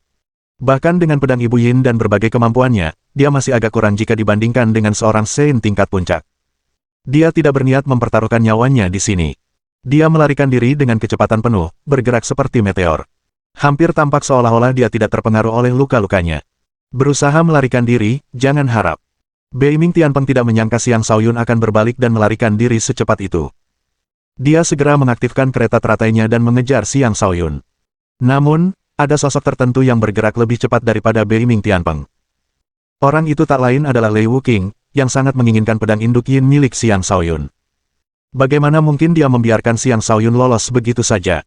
Bahkan dengan pedang Ibu Yin dan berbagai kemampuannya, dia masih agak kurang jika dibandingkan dengan seorang Saint tingkat puncak. Dia tidak berniat mempertaruhkan nyawanya di sini. Dia melarikan diri dengan kecepatan penuh, bergerak seperti meteor. Hampir tampak seolah-olah dia tidak terpengaruh oleh luka-lukanya. Berusaha melarikan diri, jangan harap. Beiming Tianpeng tidak menyangka Xiang Shaoyun akan berbalik dan melarikan diri secepat itu. Dia segera mengaktifkan kereta teratainya dan mengejar Xiang Shaoyun. Namun, ada sosok tertentu yang bergerak lebih cepat daripada Beiming Tianpeng. Orang itu tak lain adalah Lei Wuqing, yang sangat menginginkan pedang induk Yin milik Xiang Shaoyun. Bagaimana mungkin dia membiarkan Xiang Shaoyun lolos begitu saja?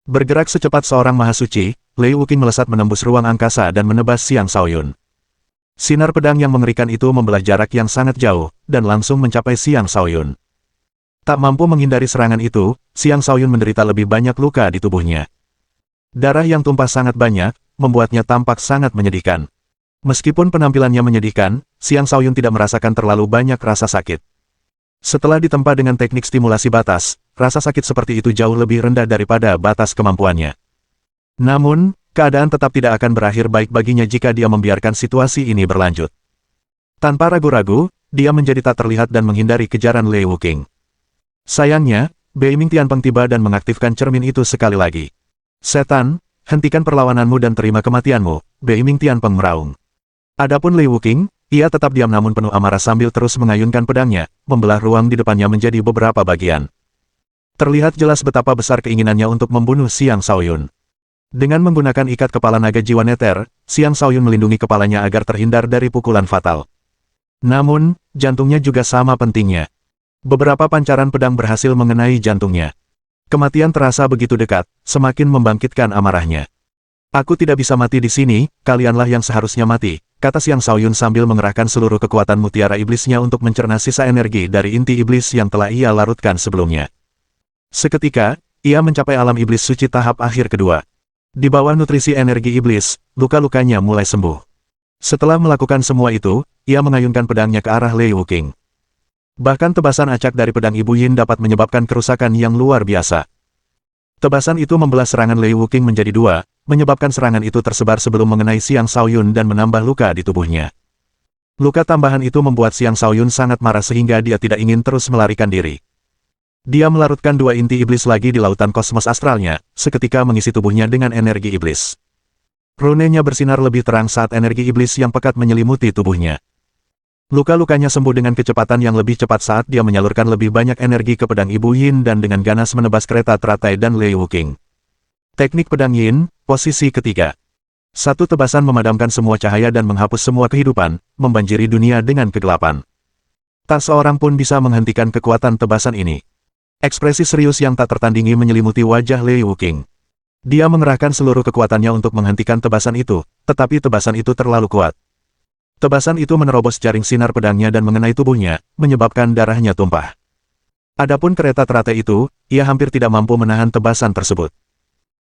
Bergerak secepat seorang mahasuci, Lei Wuqing melesat menembus ruang angkasa dan menebas Xiang Shaoyun. Sinar pedang yang mengerikan itu membelah jarak yang sangat jauh, dan langsung mencapai Xiang Shaoyun. Tak mampu menghindari serangan itu, Xiang Shaoyun menderita lebih banyak luka di tubuhnya. Darah yang tumpah sangat banyak, membuatnya tampak sangat menyedihkan. Meskipun penampilannya menyedihkan, Xiang Shaoyun tidak merasakan terlalu banyak rasa sakit. Setelah ditempa dengan teknik stimulasi batas, rasa sakit seperti itu jauh lebih rendah daripada batas kemampuannya. Namun, keadaan tetap tidak akan berakhir baik baginya jika dia membiarkan situasi ini berlanjut. Tanpa ragu-ragu, dia menjadi tak terlihat dan menghindari kejaran Lei Wuqing. Sayangnya, Beiming Tianpeng tiba dan mengaktifkan cermin itu sekali lagi. Setan, hentikan perlawananmu dan terima kematianmu, Beiming Tianpeng meraung. Adapun Lei Wuqing, ia tetap diam namun penuh amarah sambil terus mengayunkan pedangnya, membelah ruang di depannya menjadi beberapa bagian. Terlihat jelas betapa besar keinginannya untuk membunuh Xiang Shaoyun. Dengan menggunakan ikat kepala naga jiwa neter, Xiang Shaoyun melindungi kepalanya agar terhindar dari pukulan fatal. Namun, jantungnya juga sama pentingnya. Beberapa pancaran pedang berhasil mengenai jantungnya. Kematian terasa begitu dekat, semakin membangkitkan amarahnya. Aku tidak bisa mati di sini, kalianlah yang seharusnya mati, kata Xiang Shaoyun sambil mengerahkan seluruh kekuatan mutiara iblisnya untuk mencerna sisa energi dari inti iblis yang telah ia larutkan sebelumnya. Seketika, ia mencapai alam iblis suci tahap akhir kedua. Di bawah nutrisi energi iblis, luka-lukanya mulai sembuh. Setelah melakukan semua itu, ia mengayunkan pedangnya ke arah Lei Wuqing. Bahkan tebasan acak dari pedang Ibu Yin dapat menyebabkan kerusakan yang luar biasa. Tebasan itu membelah serangan Lei Wuqing menjadi dua, menyebabkan serangan itu tersebar sebelum mengenai Xiang Shaoyun dan menambah luka di tubuhnya. Luka tambahan itu membuat Xiang Shaoyun sangat marah sehingga dia tidak ingin terus melarikan diri. Dia melarutkan dua inti iblis lagi di lautan kosmos astralnya, seketika mengisi tubuhnya dengan energi iblis. Runenya bersinar lebih terang saat energi iblis yang pekat menyelimuti tubuhnya. Luka-lukanya sembuh dengan kecepatan yang lebih cepat saat dia menyalurkan lebih banyak energi ke pedang Ibu Yin dan dengan ganas menebas kereta teratai dan Lei Wuqing. Teknik pedang Yin, posisi ketiga. Satu tebasan memadamkan semua cahaya dan menghapus semua kehidupan, membanjiri dunia dengan kegelapan. Tak seorang pun bisa menghentikan kekuatan tebasan ini. Ekspresi serius yang tak tertandingi menyelimuti wajah Lei Wuqing. Dia mengerahkan seluruh kekuatannya untuk menghentikan tebasan itu, tetapi tebasan itu terlalu kuat. Tebasan itu menerobos jaring sinar pedangnya dan mengenai tubuhnya, menyebabkan darahnya tumpah. Adapun kereta teratai itu, ia hampir tidak mampu menahan tebasan tersebut.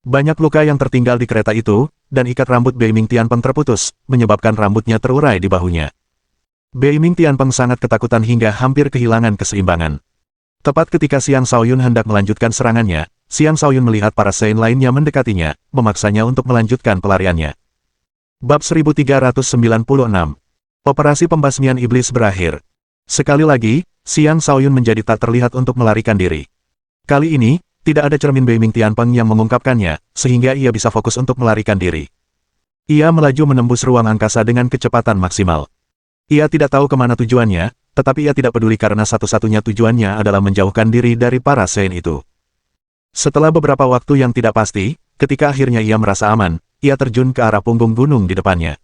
Banyak luka yang tertinggal di kereta itu, dan ikat rambut Beiming Tianpeng terputus, menyebabkan rambutnya terurai di bahunya. Beiming Tianpeng sangat ketakutan hingga hampir kehilangan keseimbangan. Tepat ketika Xiang Shaoyun hendak melanjutkan serangannya, Xiang Shaoyun melihat para Saint lainnya mendekatinya, memaksanya untuk melanjutkan pelariannya. Bab 1396. Operasi pembasmian iblis berakhir. Sekali lagi, Xiang Shaoyun menjadi tak terlihat untuk melarikan diri. Kali ini, tidak ada cermin Beiming Tianpeng yang mengungkapkannya, sehingga ia bisa fokus untuk melarikan diri. Ia melaju menembus ruang angkasa dengan kecepatan maksimal. Ia tidak tahu kemana tujuannya, tetapi ia tidak peduli karena satu-satunya tujuannya adalah menjauhkan diri dari para Sein itu. Setelah beberapa waktu yang tidak pasti, ketika akhirnya ia merasa aman, ia terjun ke arah punggung gunung di depannya.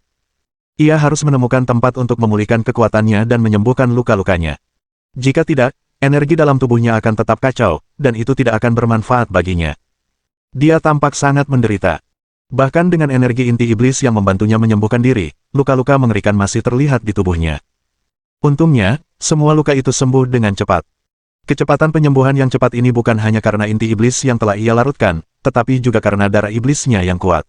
Ia harus menemukan tempat untuk memulihkan kekuatannya dan menyembuhkan luka-lukanya. Jika tidak, energi dalam tubuhnya akan tetap kacau, dan itu tidak akan bermanfaat baginya. Dia tampak sangat menderita. Bahkan dengan energi inti iblis yang membantunya menyembuhkan diri, luka-luka mengerikan masih terlihat di tubuhnya. Untungnya, semua luka itu sembuh dengan cepat. Kecepatan penyembuhan yang cepat ini bukan hanya karena inti iblis yang telah ia larutkan, tetapi juga karena darah iblisnya yang kuat.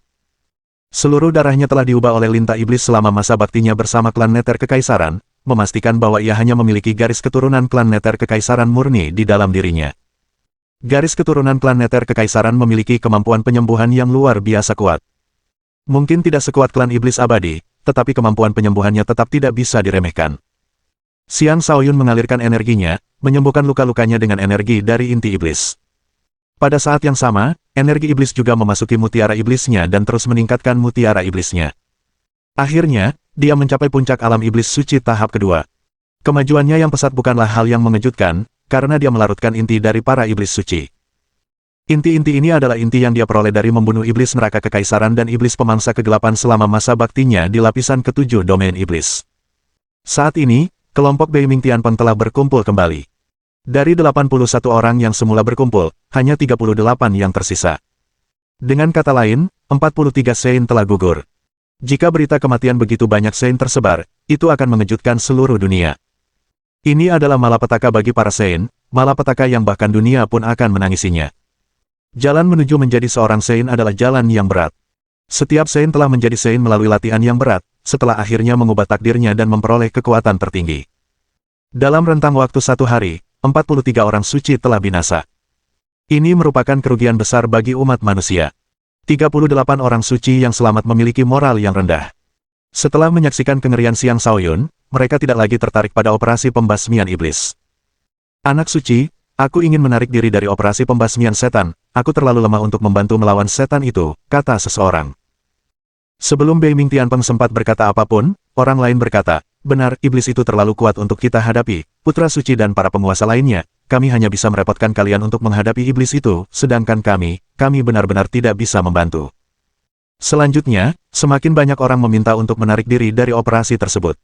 Seluruh darahnya telah diubah oleh lintah iblis selama masa baktinya bersama klan Nether Kekaisaran, memastikan bahwa ia hanya memiliki garis keturunan klan Nether Kekaisaran murni di dalam dirinya. Garis keturunan klan Nether Kekaisaran memiliki kemampuan penyembuhan yang luar biasa kuat. Mungkin tidak sekuat klan iblis abadi, tetapi kemampuan penyembuhannya tetap tidak bisa diremehkan. Xiang Shaoyun mengalirkan energinya, menyembuhkan luka-lukanya dengan energi dari inti iblis. Pada saat yang sama, energi iblis juga memasuki mutiara iblisnya dan terus meningkatkan mutiara iblisnya. Akhirnya, dia mencapai puncak alam iblis suci tahap kedua. Kemajuannya yang pesat bukanlah hal yang mengejutkan, karena dia melarutkan inti dari para iblis suci. Inti-inti ini adalah inti yang dia peroleh dari membunuh iblis neraka kekaisaran dan iblis pemangsa kegelapan selama masa baktinya di lapisan ketujuh domain iblis. Saat ini, kelompok Beiming Tianpeng telah berkumpul kembali. Dari 81 orang yang semula berkumpul, hanya 38 yang tersisa. Dengan kata lain, 43 Sein telah gugur. Jika berita kematian begitu banyak Sein tersebar, itu akan mengejutkan seluruh dunia. Ini adalah malapetaka bagi para Sein, malapetaka yang bahkan dunia pun akan menangisinya. Jalan menuju menjadi seorang Sein adalah jalan yang berat. Setiap Sein telah menjadi Sein melalui latihan yang berat, setelah akhirnya mengubah takdirnya dan memperoleh kekuatan tertinggi. Dalam rentang waktu 1 hari, 43 orang suci telah binasa. Ini merupakan kerugian besar bagi umat manusia. 38 orang suci yang selamat memiliki moral yang rendah. Setelah menyaksikan kengerian Xiang Shaoyun, mereka tidak lagi tertarik pada operasi pembasmian iblis. Anak suci, aku ingin menarik diri dari operasi pembasmian setan, aku terlalu lemah untuk membantu melawan setan itu, kata seseorang. Sebelum Beiming Tianpeng sempat berkata apapun, orang lain berkata, benar, iblis itu terlalu kuat untuk kita hadapi, putra suci dan para penguasa lainnya, kami hanya bisa merepotkan kalian untuk menghadapi iblis itu, sedangkan kami benar-benar tidak bisa membantu. Selanjutnya, semakin banyak orang meminta untuk menarik diri dari operasi tersebut.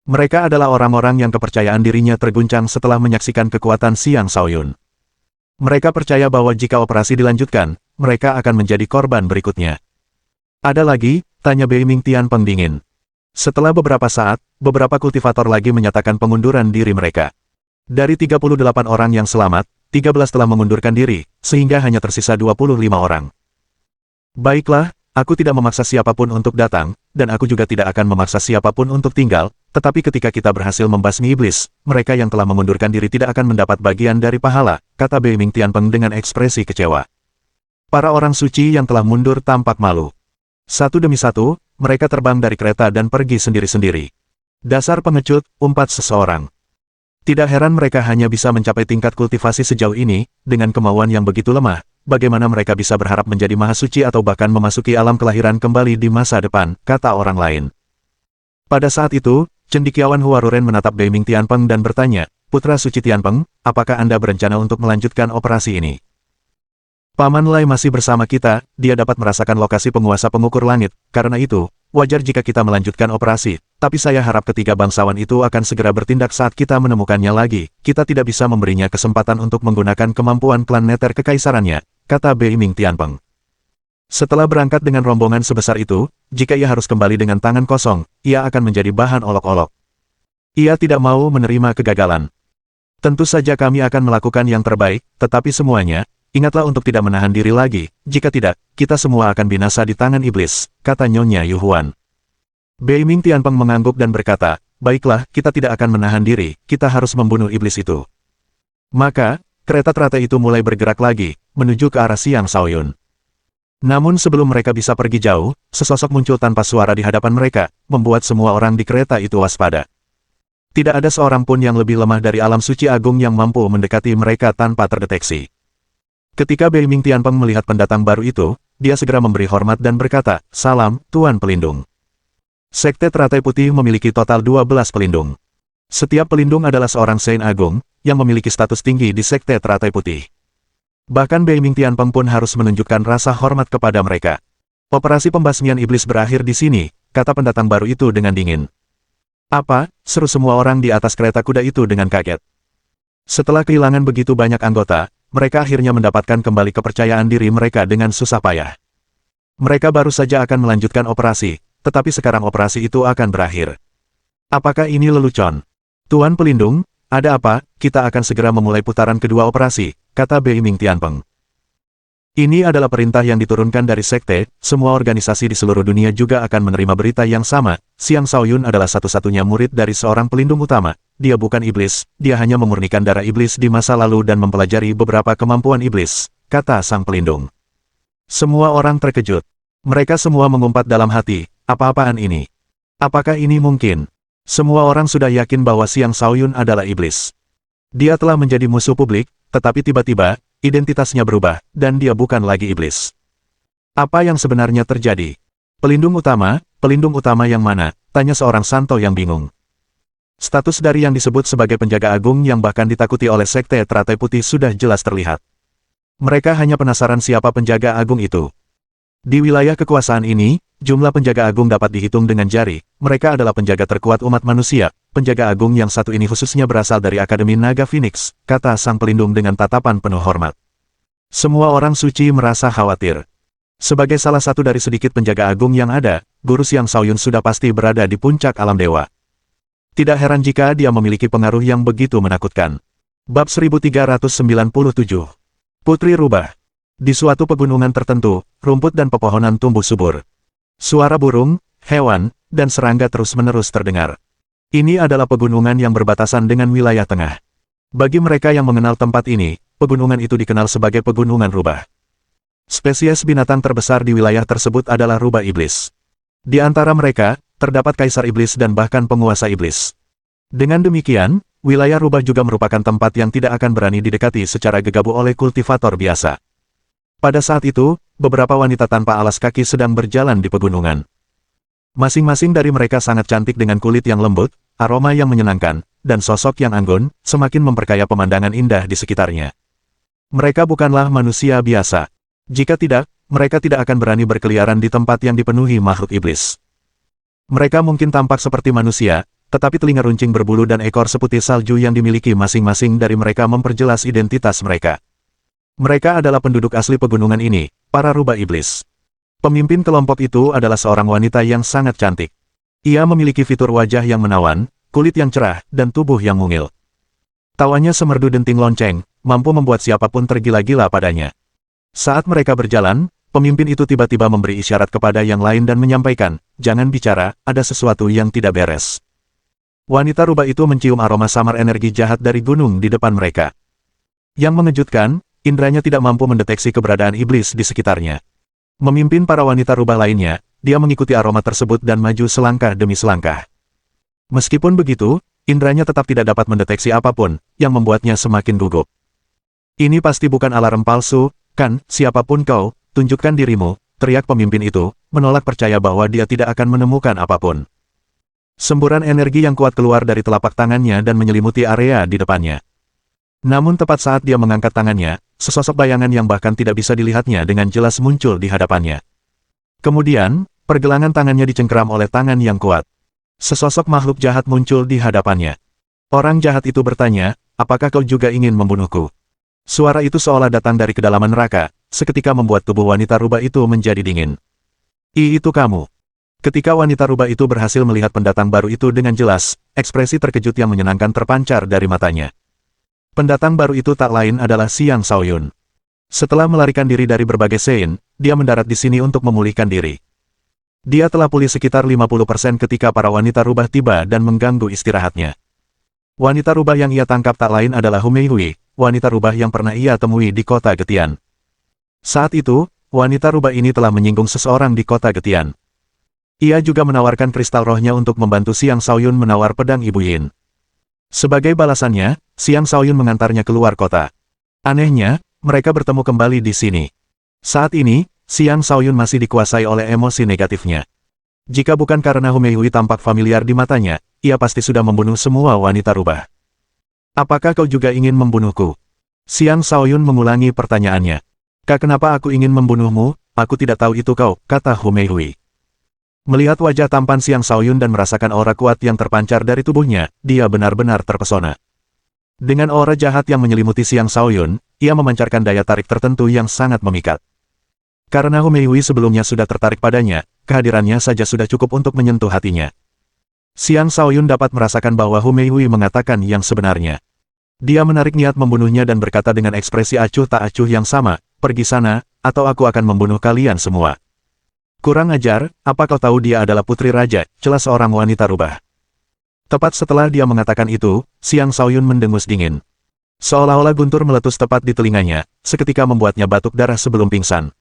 Mereka adalah orang-orang yang kepercayaan dirinya terguncang setelah menyaksikan kekuatan Xiang Shaoyun. Mereka percaya bahwa jika operasi dilanjutkan, mereka akan menjadi korban berikutnya. Ada lagi, tanya Beiming Tianpeng dingin. Setelah beberapa saat, beberapa kultivator lagi menyatakan pengunduran diri mereka. Dari 38 orang yang selamat, 13 telah mengundurkan diri, sehingga hanya tersisa 25 orang. Baiklah, aku tidak memaksa siapapun untuk datang, dan aku juga tidak akan memaksa siapapun untuk tinggal, tetapi ketika kita berhasil membasmi iblis, mereka yang telah mengundurkan diri tidak akan mendapat bagian dari pahala, kata Beiming Tianpeng dengan ekspresi kecewa. Para orang suci yang telah mundur tampak malu. Satu demi satu, mereka terbang dari kereta dan pergi sendiri-sendiri. Dasar pengecut, umpat seseorang. Tidak heran mereka hanya bisa mencapai tingkat kultivasi sejauh ini, dengan kemauan yang begitu lemah, bagaimana mereka bisa berharap menjadi mahasuci atau bahkan memasuki alam kelahiran kembali di masa depan, kata orang lain. Pada saat itu, cendekiawan Huaruren menatap Beiming Tianpeng dan bertanya, Putra Suci Tianpeng, apakah Anda berencana untuk melanjutkan operasi ini? Paman Lai masih bersama kita, dia dapat merasakan lokasi penguasa pengukur langit, karena itu, wajar jika kita melanjutkan operasi, tapi saya harap ketiga bangsawan itu akan segera bertindak saat kita menemukannya lagi, kita tidak bisa memberinya kesempatan untuk menggunakan kemampuan klan Nether Kekaisarannya, kata Beiming Tianpeng. Setelah berangkat dengan rombongan sebesar itu, jika ia harus kembali dengan tangan kosong, ia akan menjadi bahan olok-olok. Ia tidak mau menerima kegagalan. Tentu saja kami akan melakukan yang terbaik, tetapi semuanya, ingatlah untuk tidak menahan diri lagi, jika tidak, kita semua akan binasa di tangan iblis, kata Nyonya Yu Huan. Beiming Tianpeng mengangguk dan berkata, baiklah, kita tidak akan menahan diri, kita harus membunuh iblis itu. Maka, kereta teratai itu mulai bergerak lagi, menuju ke arah Xiang Shaoyun. Namun sebelum mereka bisa pergi jauh, sesosok muncul tanpa suara di hadapan mereka, membuat semua orang di kereta itu waspada. Tidak ada seorang pun yang lebih lemah dari alam suci agung yang mampu mendekati mereka tanpa terdeteksi. Ketika Beiming Tianpeng melihat pendatang baru itu, dia segera memberi hormat dan berkata, salam, Tuan Pelindung. Sekte Teratai Putih memiliki total 12 pelindung. Setiap pelindung adalah seorang Saint Agung, yang memiliki status tinggi di Sekte Teratai Putih. Bahkan Bei Ming Tianpeng pun harus menunjukkan rasa hormat kepada mereka. Operasi pembasmian iblis berakhir di sini, kata pendatang baru itu dengan dingin. Apa? Seru semua orang di atas kereta kuda itu dengan kaget. Setelah kehilangan begitu banyak anggota, mereka akhirnya mendapatkan kembali kepercayaan diri mereka dengan susah payah. Mereka baru saja akan melanjutkan operasi, tetapi sekarang operasi itu akan berakhir. Apakah ini lelucon? Tuan Pelindung, ada apa? Kita akan segera memulai putaran kedua operasi, kata Bei Ming Tianpeng. Ini adalah perintah yang diturunkan dari sekte, semua organisasi di seluruh dunia juga akan menerima berita yang sama. Xiang Shaoyun adalah satu-satunya murid dari seorang pelindung utama. Dia bukan iblis, dia hanya memurnikan darah iblis di masa lalu dan mempelajari beberapa kemampuan iblis, kata sang pelindung. Semua orang terkejut. Mereka semua mengumpat dalam hati, apa-apaan ini? Apakah ini mungkin? Semua orang sudah yakin bahwa Xiang Shaoyun adalah iblis. Dia telah menjadi musuh publik, tetapi tiba-tiba, identitasnya berubah, dan dia bukan lagi iblis. Apa yang sebenarnya terjadi? Pelindung utama yang mana? Tanya seorang santo yang bingung. Status dari yang disebut sebagai penjaga agung yang bahkan ditakuti oleh Sekte Teratai Putih sudah jelas terlihat. Mereka hanya penasaran siapa penjaga agung itu. Di wilayah kekuasaan ini, jumlah penjaga agung dapat dihitung dengan jari. Mereka adalah penjaga terkuat umat manusia. Penjaga agung yang satu ini khususnya berasal dari Akademi Naga Phoenix, kata sang pelindung dengan tatapan penuh hormat. Semua orang suci merasa khawatir. Sebagai salah satu dari sedikit penjaga agung yang ada, Guru Xiang Shaoyun sudah pasti berada di puncak alam dewa. Tidak heran jika dia memiliki pengaruh yang begitu menakutkan. Bab 1397. Putri Rubah. Di suatu pegunungan tertentu, rumput dan pepohonan tumbuh subur. Suara burung, hewan, dan serangga terus-menerus terdengar. Ini adalah pegunungan yang berbatasan dengan wilayah tengah. Bagi mereka yang mengenal tempat ini, pegunungan itu dikenal sebagai Pegunungan Rubah. Spesies binatang terbesar di wilayah tersebut adalah rubah iblis. Di antara mereka, terdapat kaisar iblis dan bahkan penguasa iblis. Dengan demikian, wilayah rubah juga merupakan tempat yang tidak akan berani didekati secara gegabah oleh kultivator biasa. Pada saat itu, beberapa wanita tanpa alas kaki sedang berjalan di pegunungan. Masing-masing dari mereka sangat cantik dengan kulit yang lembut, aroma yang menyenangkan, dan sosok yang anggun, semakin memperkaya pemandangan indah di sekitarnya. Mereka bukanlah manusia biasa. Jika tidak, mereka tidak akan berani berkeliaran di tempat yang dipenuhi makhluk iblis. Mereka mungkin tampak seperti manusia, tetapi telinga runcing berbulu dan ekor seputih salju yang dimiliki masing-masing dari mereka memperjelas identitas mereka. Mereka adalah penduduk asli pegunungan ini, para rubah iblis. Pemimpin kelompok itu adalah seorang wanita yang sangat cantik. Ia memiliki fitur wajah yang menawan, kulit yang cerah, dan tubuh yang mungil. Tawanya semerdu denting lonceng, mampu membuat siapapun tergila-gila padanya. Saat mereka berjalan, pemimpin itu tiba-tiba memberi isyarat kepada yang lain dan menyampaikan, jangan bicara, ada sesuatu yang tidak beres. Wanita rubah itu mencium aroma samar energi jahat dari gunung di depan mereka. Yang mengejutkan, indranya tidak mampu mendeteksi keberadaan iblis di sekitarnya. Memimpin para wanita rubah lainnya, dia mengikuti aroma tersebut dan maju selangkah demi selangkah. Meskipun begitu, indranya tetap tidak dapat mendeteksi apapun, yang membuatnya semakin gugup. Ini pasti bukan alarm palsu, kan? Siapapun kau, tunjukkan dirimu, teriak pemimpin itu, menolak percaya bahwa dia tidak akan menemukan apapun. Semburan energi yang kuat keluar dari telapak tangannya dan menyelimuti area di depannya. Namun tepat saat dia mengangkat tangannya, sesosok bayangan yang bahkan tidak bisa dilihatnya dengan jelas muncul di hadapannya. Kemudian, pergelangan tangannya dicengkeram oleh tangan yang kuat. Sesosok makhluk jahat muncul di hadapannya. Orang jahat itu bertanya, apakah kau juga ingin membunuhku? Suara itu seolah datang dari kedalaman neraka, seketika membuat tubuh wanita rubah itu menjadi dingin. Itu kamu. Ketika wanita rubah itu berhasil melihat pendatang baru itu dengan jelas, ekspresi terkejut yang menyenangkan terpancar dari matanya. Pendatang baru itu tak lain adalah Xiang Shaoyun. Setelah melarikan diri dari berbagai sein, dia mendarat di sini untuk memulihkan diri. Dia telah pulih sekitar 50% ketika para wanita rubah tiba dan mengganggu istirahatnya. Wanita rubah yang ia tangkap tak lain adalah Hu Meihui, wanita rubah yang pernah ia temui di kota Getian. Saat itu, wanita rubah ini telah menyinggung seseorang di kota Getian. Ia juga menawarkan kristal rohnya untuk membantu Xiang Shaoyun menawar pedang Ibu Yin. Sebagai balasannya, Xiang Shaoyun mengantarnya keluar kota. Anehnya, mereka bertemu kembali di sini. Saat ini, Xiang Shaoyun masih dikuasai oleh emosi negatifnya. Jika bukan karena Hu Meihui tampak familiar di matanya, ia pasti sudah membunuh semua wanita rubah. Apakah kau juga ingin membunuhku? Xiang Shaoyun mengulangi pertanyaannya. Kenapa aku ingin membunuhmu? Aku tidak tahu itu kau, kata Hu Meihui. Melihat wajah tampan Xiang Shaoyun dan merasakan aura kuat yang terpancar dari tubuhnya, dia benar-benar terpesona. Dengan aura jahat yang menyelimuti Xiang Shaoyun, ia memancarkan daya tarik tertentu yang sangat memikat. Karena Hu Meihui sebelumnya sudah tertarik padanya, kehadirannya saja sudah cukup untuk menyentuh hatinya. Xiang Shaoyun dapat merasakan bahwa Hu Meihui mengatakan yang sebenarnya. Dia menarik niat membunuhnya dan berkata dengan ekspresi acuh tak acuh yang sama, pergi sana, atau aku akan membunuh kalian semua. Kurang ajar, apa kau tahu dia adalah putri raja, jelas seorang wanita rubah. Tepat setelah dia mengatakan itu, Xiang Shaoyun mendengus dingin. Seolah-olah guntur meletus tepat di telinganya, seketika membuatnya batuk darah sebelum pingsan.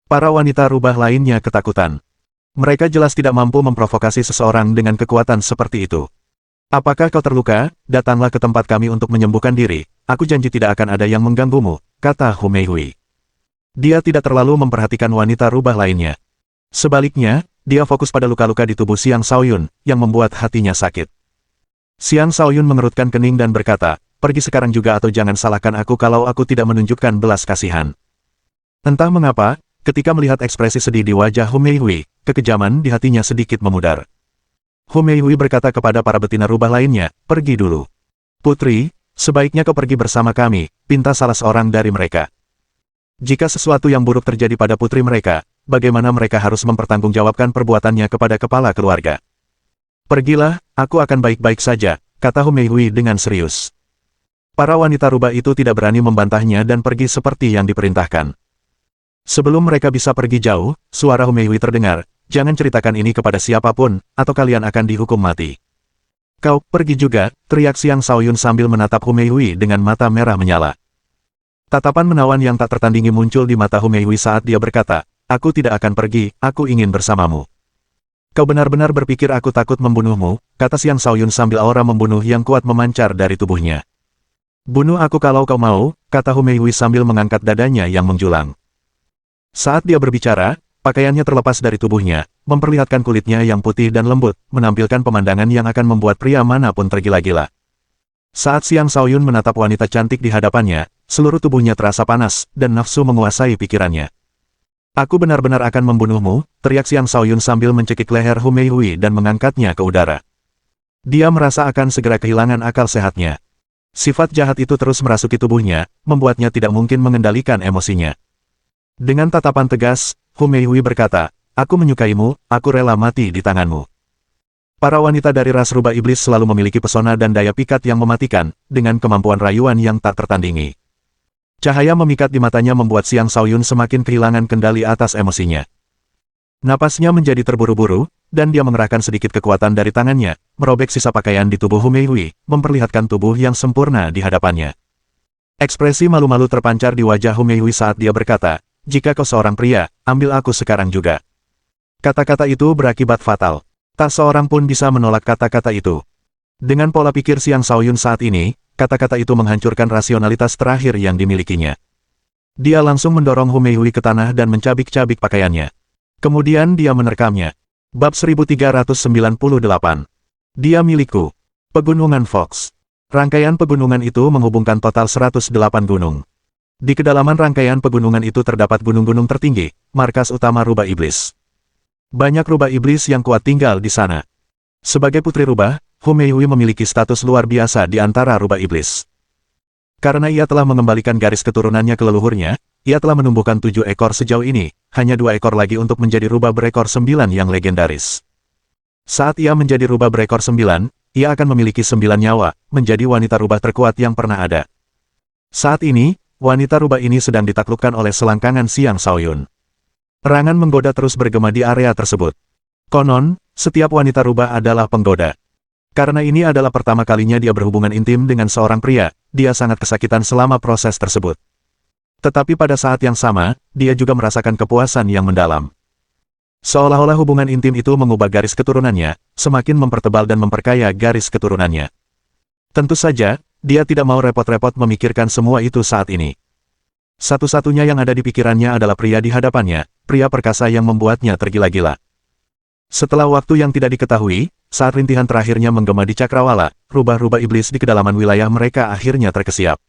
Para wanita rubah lainnya ketakutan. Mereka jelas tidak mampu memprovokasi seseorang dengan kekuatan seperti itu. Apakah kau terluka? Datanglah ke tempat kami untuk menyembuhkan diri, aku janji tidak akan ada yang mengganggumu, kata Hu Meihui. Dia tidak terlalu memperhatikan wanita rubah lainnya. Sebaliknya, dia fokus pada luka-luka di tubuh Xiang Shaoyun, yang membuat hatinya sakit. Xiang Shaoyun mengerutkan kening dan berkata, pergi sekarang juga atau jangan salahkan aku kalau aku tidak menunjukkan belas kasihan. Entah mengapa, ketika melihat ekspresi sedih di wajah Hu Meihui, kekejaman di hatinya sedikit memudar. Hu Meihui berkata kepada para betina rubah lainnya, pergi dulu. Putri, sebaiknya kau pergi bersama kami, pinta salah seorang dari mereka. Jika sesuatu yang buruk terjadi pada putri mereka, bagaimana mereka harus mempertanggungjawabkan perbuatannya kepada kepala keluarga. Pergilah, aku akan baik-baik saja, kata Hu Meihui dengan serius. Para wanita rubah itu tidak berani membantahnya dan pergi seperti yang diperintahkan. Sebelum mereka bisa pergi jauh, suara Hu Meihui terdengar, jangan ceritakan ini kepada siapapun, atau kalian akan dihukum mati. Kau, pergi juga, teriak Xiang Shaoyun sambil menatap Hu Meihui dengan mata merah menyala. Tatapan menawan yang tak tertandingi muncul di mata Hu Meihui saat dia berkata, aku tidak akan pergi, aku ingin bersamamu. Kau benar-benar berpikir aku takut membunuhmu, kata Xiang Shaoyun sambil aura membunuh yang kuat memancar dari tubuhnya. Bunuh aku kalau kau mau, kata Hu Meihui sambil mengangkat dadanya yang menjulang. Saat dia berbicara, pakaiannya terlepas dari tubuhnya, memperlihatkan kulitnya yang putih dan lembut, menampilkan pemandangan yang akan membuat pria manapun tergila-gila. Saat Xiang Shaoyun menatap wanita cantik di hadapannya, seluruh tubuhnya terasa panas, dan nafsu menguasai pikirannya. Aku benar-benar akan membunuhmu, teriak Xiang Shaoyun sambil mencekik leher Hu Meihui dan mengangkatnya ke udara. Dia merasa akan segera kehilangan akal sehatnya. Sifat jahat itu terus merasuki tubuhnya, membuatnya tidak mungkin mengendalikan emosinya. Dengan tatapan tegas, Hu Meihui berkata, aku menyukaimu, aku rela mati di tanganmu. Para wanita dari ras rubah iblis selalu memiliki pesona dan daya pikat yang mematikan, dengan kemampuan rayuan yang tak tertandingi. Cahaya memikat di matanya membuat Xiang Shaoyun semakin kehilangan kendali atas emosinya. Napasnya menjadi terburu-buru, dan dia mengerahkan sedikit kekuatan dari tangannya, merobek sisa pakaian di tubuh Hu Meihui, memperlihatkan tubuh yang sempurna di hadapannya. Ekspresi malu-malu terpancar di wajah Hu Meihui saat dia berkata, jika kau seorang pria, ambil aku sekarang juga. Kata-kata itu berakibat fatal. Tak seorang pun bisa menolak kata-kata itu. Dengan pola pikir Xiang Shaoyun saat ini, kata-kata itu menghancurkan rasionalitas terakhir yang dimilikinya. Dia langsung mendorong Hu Meihui ke tanah dan mencabik-cabik pakaiannya. Kemudian dia menerkamnya. Bab 1398. Dia milikku. Pegunungan Fox. Rangkaian pegunungan itu menghubungkan total 108 gunung. Di kedalaman rangkaian pegunungan itu terdapat gunung-gunung tertinggi, markas utama rubah iblis. Banyak rubah iblis yang kuat tinggal di sana. Sebagai putri rubah, Hu Meihui memiliki status luar biasa di antara rubah iblis. Karena ia telah mengembalikan garis keturunannya ke leluhurnya, ia telah menumbuhkan 7 ekor sejauh ini, hanya 2 ekor lagi untuk menjadi rubah berekor 9 yang legendaris. Saat ia menjadi rubah berekor 9, ia akan memiliki 9 nyawa, menjadi wanita rubah terkuat yang pernah ada. Saat ini, wanita rubah ini sedang ditaklukkan oleh selangkangan Xiang Shaoyun. Erangan menggoda terus bergema di area tersebut. Konon, setiap wanita rubah adalah penggoda. Karena ini adalah pertama kalinya dia berhubungan intim dengan seorang pria, dia sangat kesakitan selama proses tersebut. Tetapi pada saat yang sama, dia juga merasakan kepuasan yang mendalam. Seolah-olah hubungan intim itu mengubah garis keturunannya, semakin mempertebal dan memperkaya garis keturunannya. Tentu saja, dia tidak mau repot-repot memikirkan semua itu saat ini. Satu-satunya yang ada di pikirannya adalah pria di hadapannya, pria perkasa yang membuatnya tergila-gila. Setelah waktu yang tidak diketahui, saat rintihan terakhirnya menggema di cakrawala, rubah-rubah iblis di kedalaman wilayah mereka akhirnya terkesiap.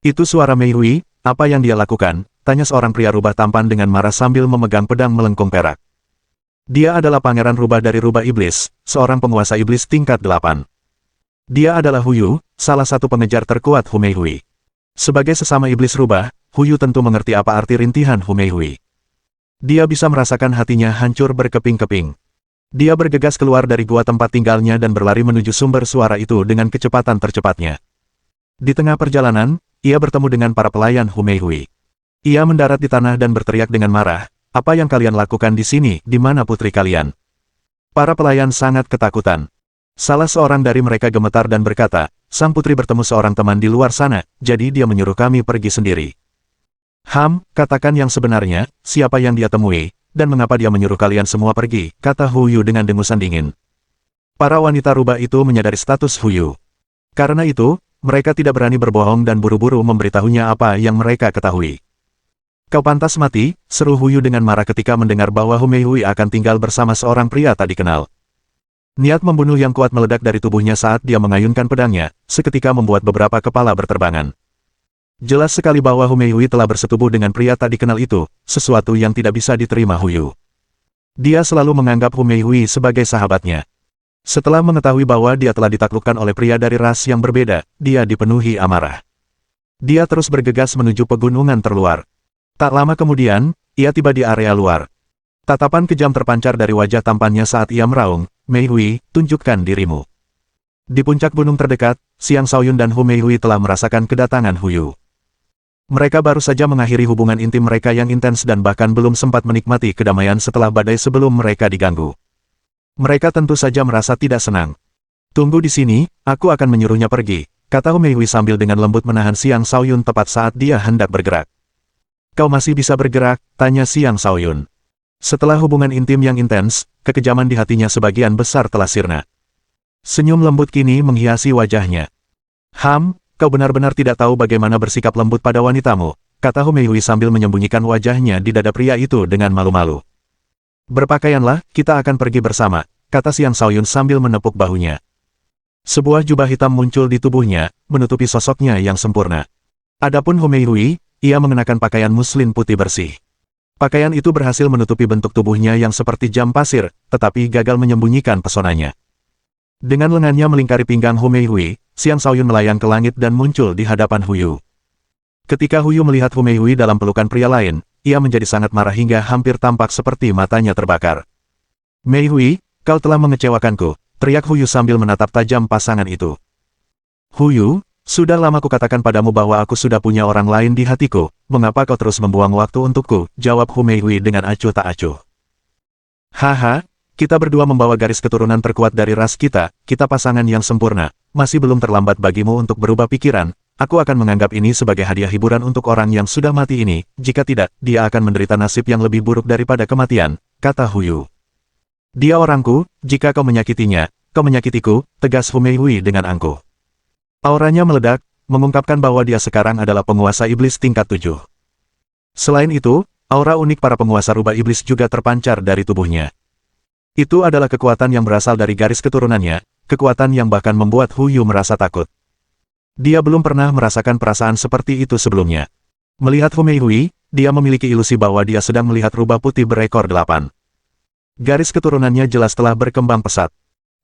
Itu suara Mei Hui, apa yang dia lakukan? Tanya seorang pria rubah tampan dengan marah sambil memegang pedang melengkung perak. Dia adalah pangeran rubah dari rubah iblis, seorang penguasa iblis tingkat 8. Dia adalah Huyu, salah satu pengejar terkuat Hu Mei Hui. Sebagai sesama iblis rubah, Huyu tentu mengerti apa arti rintihan Hu Mei Hui. Dia bisa merasakan hatinya hancur berkeping-keping. Dia bergegas keluar dari gua tempat tinggalnya dan berlari menuju sumber suara itu dengan kecepatan tercepatnya. Di tengah perjalanan, ia bertemu dengan para pelayan Hu Mei Hui. Ia mendarat di tanah dan berteriak dengan marah, "Apa yang kalian lakukan di sini? Di mana putri kalian?" Para pelayan sangat ketakutan. Salah seorang dari mereka gemetar dan berkata, "Sang putri bertemu seorang teman di luar sana, jadi dia menyuruh kami pergi sendiri." Katakan yang sebenarnya, siapa yang dia temui, dan mengapa dia menyuruh kalian semua pergi, kata Huyu dengan dengusan dingin. Para wanita rubah itu menyadari status Huyu. Karena itu, mereka tidak berani berbohong dan buru-buru memberitahunya apa yang mereka ketahui. Kau pantas mati, seru Huyu dengan marah ketika mendengar bahwa Hu Mei Hui akan tinggal bersama seorang pria tak dikenal. Niat membunuh yang kuat meledak dari tubuhnya saat dia mengayunkan pedangnya, seketika membuat beberapa kepala berterbangan. Jelas sekali bahwa Hu Mei Hui telah bersetubuh dengan pria tak dikenal itu, sesuatu yang tidak bisa diterima Huyu. Dia selalu menganggap Hu Mei Hui sebagai sahabatnya. Setelah mengetahui bahwa dia telah ditaklukkan oleh pria dari ras yang berbeda, dia dipenuhi amarah. Dia terus bergegas menuju pegunungan terluar. Tak lama kemudian, ia tiba di area luar. Tatapan kejam terpancar dari wajah tampannya saat ia meraung, "Mei Hui, tunjukkan dirimu." Di puncak gunung terdekat, Xiang Shaoyun dan Hu Mei Hui telah merasakan kedatangan Huyu. Mereka baru saja mengakhiri hubungan intim mereka yang intens dan bahkan belum sempat menikmati kedamaian setelah badai sebelum mereka diganggu. Mereka tentu saja merasa tidak senang. "Tunggu di sini, aku akan menyuruhnya pergi," kata Hu Mei Hui sambil dengan lembut menahan Xiang Shaoyun tepat saat dia hendak bergerak. "Kau masih bisa bergerak?" tanya Xiang Shaoyun. Setelah hubungan intim yang intens, kekejaman di hatinya sebagian besar telah sirna. Senyum lembut kini menghiasi wajahnya. Kau benar-benar tidak tahu bagaimana bersikap lembut pada wanitamu," kata Hu Mei Hui sambil menyembunyikan wajahnya di dada pria itu dengan malu-malu. "Berpakaianlah, kita akan pergi bersama," kata Xiang Shaoyun sambil menepuk bahunya. Sebuah jubah hitam muncul di tubuhnya, menutupi sosoknya yang sempurna. Adapun Hu Mei Hui, ia mengenakan pakaian muslin putih bersih. Pakaian itu berhasil menutupi bentuk tubuhnya yang seperti jam pasir, tetapi gagal menyembunyikan pesonanya. Dengan lengannya melingkari pinggang Hu Mei Hui, Xiang Shaoyun melayang ke langit dan muncul di hadapan Huyu. Ketika Huyu melihat Hu Mei Hui dalam pelukan pria lain, ia menjadi sangat marah hingga hampir tampak seperti matanya terbakar. "Mei Hui, kau telah mengecewakanku," teriak Huyu sambil menatap tajam pasangan itu. "Huyu, sudah lama kukatakan padamu bahwa aku sudah punya orang lain di hatiku, mengapa kau terus membuang waktu untukku?" jawab Hu Mei Hui dengan acuh tak acuh. "Haha, kita berdua membawa garis keturunan terkuat dari ras kita pasangan yang sempurna. Masih belum terlambat bagimu untuk berubah pikiran, aku akan menganggap ini sebagai hadiah hiburan untuk orang yang sudah mati ini, jika tidak, dia akan menderita nasib yang lebih buruk daripada kematian," kata Huyu. "Dia orangku, jika kau menyakitinya, kau menyakitiku," tegas Hu Mei Hui dengan angkuh. Auranya meledak, mengungkapkan bahwa dia sekarang adalah penguasa iblis tingkat 7. Selain itu, aura unik para penguasa rubah iblis juga terpancar dari tubuhnya. Itu adalah kekuatan yang berasal dari garis keturunannya, kekuatan yang bahkan membuat Huyu merasa takut. Dia belum pernah merasakan perasaan seperti itu sebelumnya. Melihat Hu Mei Hui, dia memiliki ilusi bahwa dia sedang melihat rubah putih berekor 8. Garis keturunannya jelas telah berkembang pesat.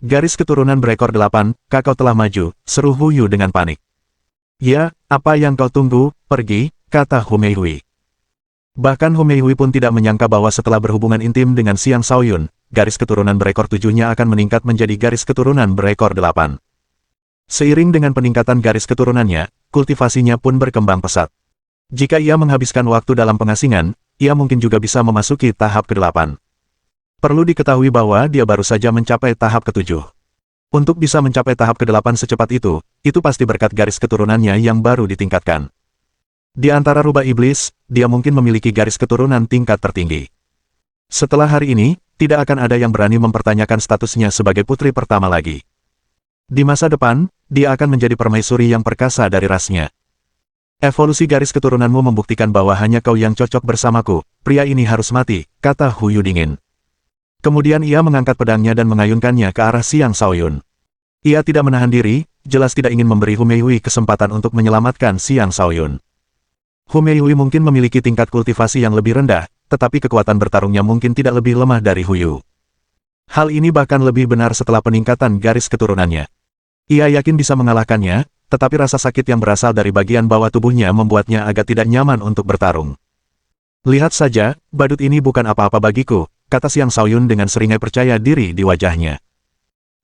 "Garis keturunan berekor 8, kau telah maju," seru Huyu dengan panik. "Ya, apa yang kau tunggu, pergi," kata Hu Mei Hui. Bahkan Hu Mei Hui pun tidak menyangka bahwa setelah berhubungan intim dengan Xiang Shaoyun, garis keturunan berekor 7-nya akan meningkat menjadi garis keturunan berekor 8. Seiring dengan peningkatan garis keturunannya, kultivasinya pun berkembang pesat. Jika ia menghabiskan waktu dalam pengasingan, ia mungkin juga bisa memasuki tahap ke-8. Perlu diketahui bahwa dia baru saja mencapai tahap ke-7. Untuk bisa mencapai tahap ke-8 secepat itu pasti berkat garis keturunannya yang baru ditingkatkan. Di antara rubah iblis, dia mungkin memiliki garis keturunan tingkat tertinggi. Setelah hari ini, tidak akan ada yang berani mempertanyakan statusnya sebagai putri pertama lagi. Di masa depan, dia akan menjadi permaisuri yang perkasa dari rasnya. "Evolusi garis keturunanmu membuktikan bahwa hanya kau yang cocok bersamaku, pria ini harus mati," kata Huyu dingin. Kemudian ia mengangkat pedangnya dan mengayunkannya ke arah Xiang Shaoyun. Ia tidak menahan diri, jelas tidak ingin memberi Hu Meiyui kesempatan untuk menyelamatkan Xiang Shaoyun. Hu Meiyui mungkin memiliki tingkat kultivasi yang lebih rendah, tetapi kekuatan bertarungnya mungkin tidak lebih lemah dari Hu Yu. Hal ini bahkan lebih benar setelah peningkatan garis keturunannya. Ia yakin bisa mengalahkannya, tetapi rasa sakit yang berasal dari bagian bawah tubuhnya membuatnya agak tidak nyaman untuk bertarung. Lihat saja, badut ini bukan apa-apa bagiku, kata Xiang Shaoyun dengan seringai percaya diri di wajahnya.